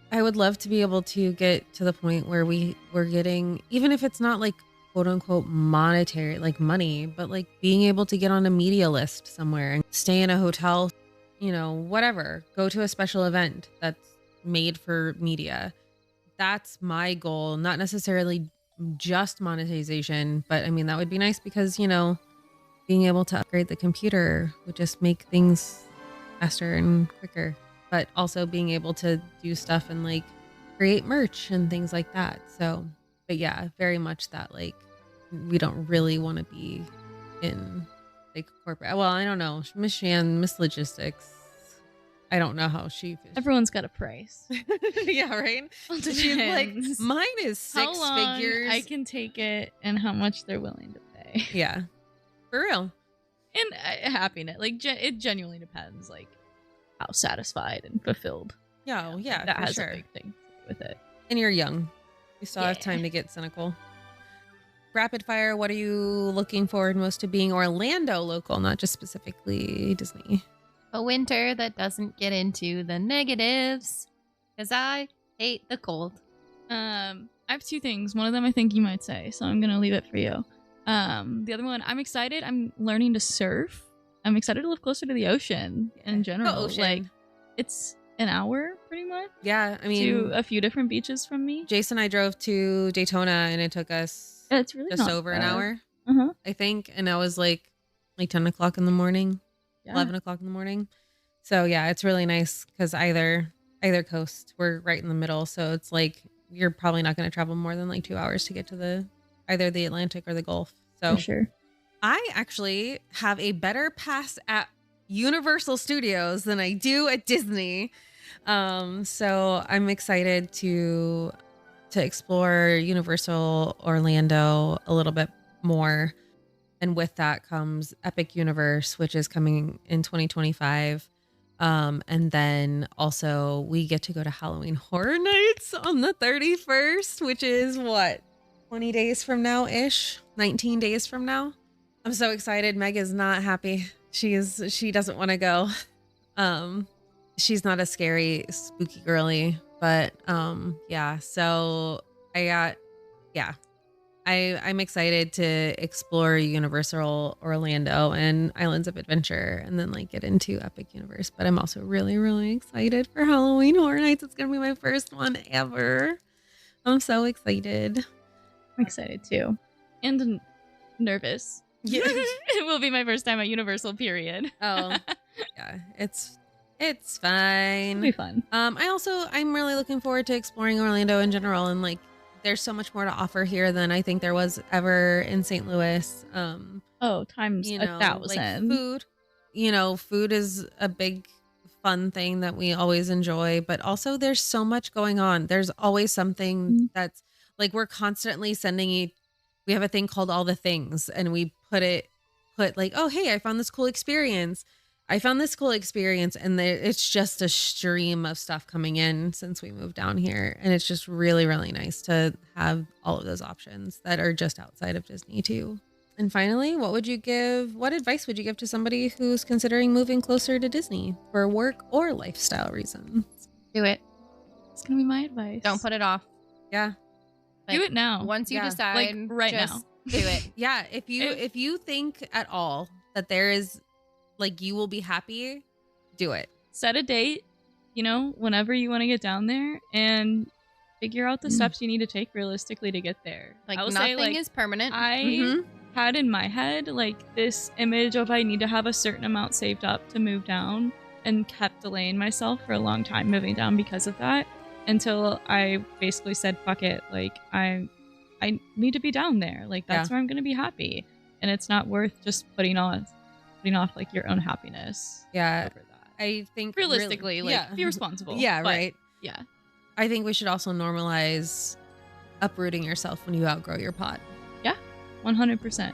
I would love to be able to get to the point where we're getting, even if it's not like quote unquote monetary, like money, but like being able to get on a media list somewhere and stay in a hotel, you know, whatever, go to a special event that's made for media. That's my goal, not necessarily just monetization, but I mean, that would be nice because, you know, being able to upgrade the computer would just make things faster and quicker, but also being able to do stuff and like create merch and things like that. So, but yeah, very much that like, we don't really want to be in like corporate. Well, I don't know. Miss Shan, Miss Logistics. I don't know how she. Everyone's got a price. Yeah, right. She's like, mine is six how long figures. I can take it and how much they're willing to pay. Yeah, for real. And happiness, like it genuinely depends, like how satisfied and fulfilled. Yeah, yeah, that has sure. a big thing with it. And you're young. We still have time to get cynical. Rapid fire, what are you looking forward most to being Orlando local, not just specifically Disney? A winter that doesn't get into the negatives, because I hate the cold. I have two things. One of them I think you might say, so I'm gonna leave it for you. The other one, I'm excited. I'm learning to surf. I'm excited to live closer to the ocean in general. ocean. Like, it's an hour pretty much Yeah, I mean, to a few different beaches from me. Jason and I drove to Daytona and it took us It's really just not over an bad. hour, Uh-huh. I think. And that was like 10 o'clock in the morning, Yeah. 11 o'clock in the morning. So yeah, it's really nice because either coast, we're right in the middle. So it's like, you're probably not going to travel more than like 2 hours to get to either the Atlantic or the Gulf. So For sure. I actually have a better pass at Universal Studios than I do at Disney. So I'm excited to explore Universal Orlando a little bit more. And with that comes Epic Universe, which is coming in 2025. And then also we get to go to Halloween Horror Nights on the 31st, which is what, 20 days from now-ish, 19 days from now. I'm so excited. Meg is not happy. She doesn't want to go. She's not a scary, spooky girly, but yeah. So I'm excited to explore Universal Orlando and Islands of Adventure and then like get into Epic Universe. But I'm also really, really excited for Halloween Horror Nights. It's going to be my first one ever. I'm so excited. I'm excited too. And nervous. Yeah. It will be my first time at Universal, period. Oh, yeah. It's fine. It'll be fun. I'm really looking forward to exploring Orlando in general, and like there's so much more to offer here than I think there was ever in St. Louis. Times 1,000. Like food is a big fun thing that we always enjoy, but also there's so much going on. There's always something that's like, we're constantly we have a thing called All the Things, and we put like, oh, hey, I found this cool experience. And it's just a stream of stuff coming in since we moved down here. And it's just really, really nice to have all of those options that are just outside of Disney too. And finally, what advice would you give to somebody who's considering moving closer to Disney for work or lifestyle reasons? Do it. It's going to be my advice. Don't put it off. Yeah. Do it now. Once you decide, like right just now. do it. Yeah. If you think at all that there is like you will be happy, do it. Set a date, whenever you want to get down there, and figure out the steps you need to take realistically to get there. Like, I will nothing say, is permanent. I had in my head like this image of I need to have a certain amount saved up to move down, and kept delaying myself for a long time moving down because of that, until I basically said, fuck it, like I need to be down there. Like that's where I'm going to be happy, and it's not worth just putting off like your own happiness. Yeah. Over that. I think Realistically, be responsible. Yeah, but, right. Yeah. I think we should also normalize uprooting yourself when you outgrow your pot. Yeah. 100%.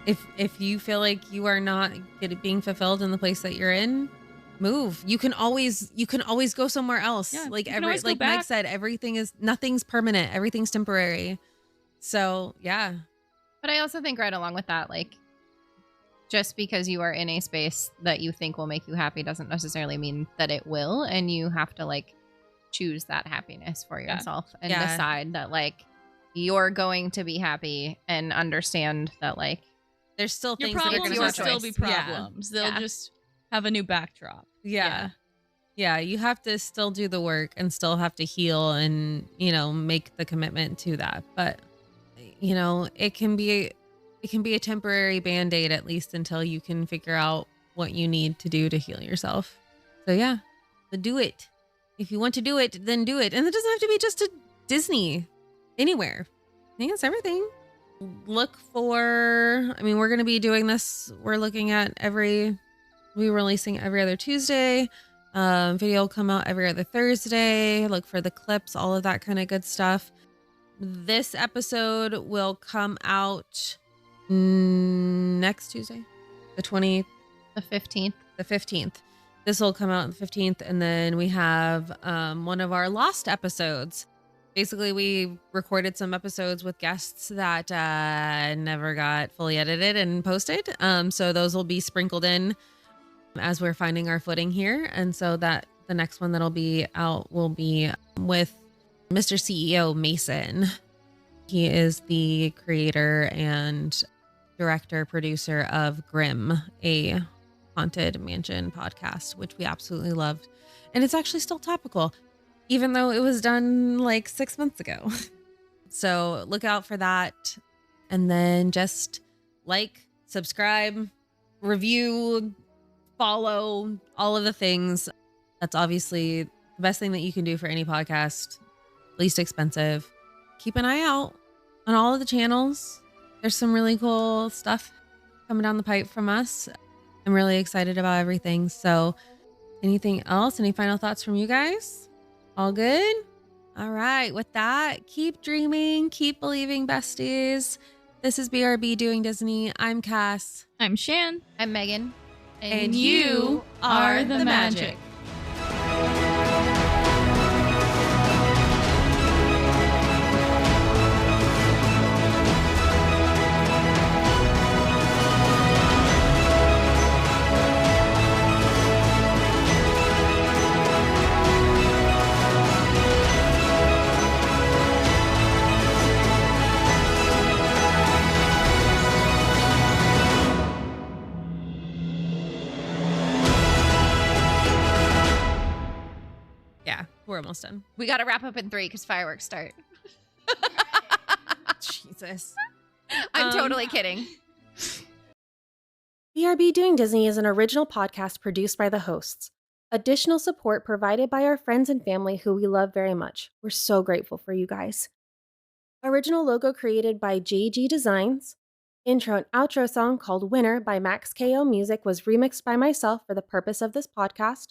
If you feel like you are not being fulfilled in the place that you're in, move. You can always go somewhere else. Yeah, like like Meg said, nothing's permanent. Everything's temporary. So yeah. But I also think right along with that, like, just because you are in a space that you think will make you happy doesn't necessarily mean that it will. And you have to like choose that happiness for yourself and decide that like you're going to be happy, and understand that like there's still your things that are problems going will to still be problems. They'll just have a new backdrop. Yeah. You have to still do the work and still have to heal and, make the commitment to that. But, it can be a temporary Band-Aid, at least until you can figure out what you need to do to heal yourself. So yeah, but do it. If you want to do it, then do it. And it doesn't have to be just a Disney, anywhere. I think it's everything. We're going to be doing this. We're looking at we're releasing every other Tuesday. Video will come out every other Thursday. Look for the clips, all of that kind of good stuff. This episode will come out next Tuesday, the 15th. The 15th. This will come out on the 15th. And then we have one of our lost episodes Basically, we recorded some episodes with guests that never got fully edited and posted. So those will be sprinkled in as we're finding our footing here. And so that the next one that'll be out will be with Mr. CEO Mason. He is the creator and director, producer of Grimm, a haunted mansion podcast, which we absolutely loved. And it's actually still topical, even though it was done like 6 months ago. So look out for that. And then just like, subscribe, review, follow, all of the things. That's obviously the best thing that you can do for any podcast, least expensive. Keep an eye out on all of the channels. There's some really cool stuff coming down the pipe from us. I'm really excited about everything. So anything else? Any final thoughts from you guys? All good? All right. With that, keep dreaming, keep believing, besties. This is BRB Doing Disney. I'm Cass. I'm Shan. I'm Megan. And you are the magic. Yeah, we're almost done. We got to wrap up in 3 because fireworks start. Jesus. I'm totally kidding. BRB Doing Disney is an original podcast produced by the hosts. Additional support provided by our friends and family who we love very much. We're so grateful for you guys. Original logo created by JG Designs. Intro and outro song called Winner by Max KO Music was remixed by myself for the purpose of this podcast.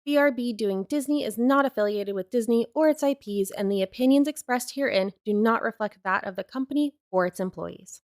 BRB Doing Disney is not affiliated with Disney or its IPs, and the opinions expressed herein do not reflect that of the company or its employees.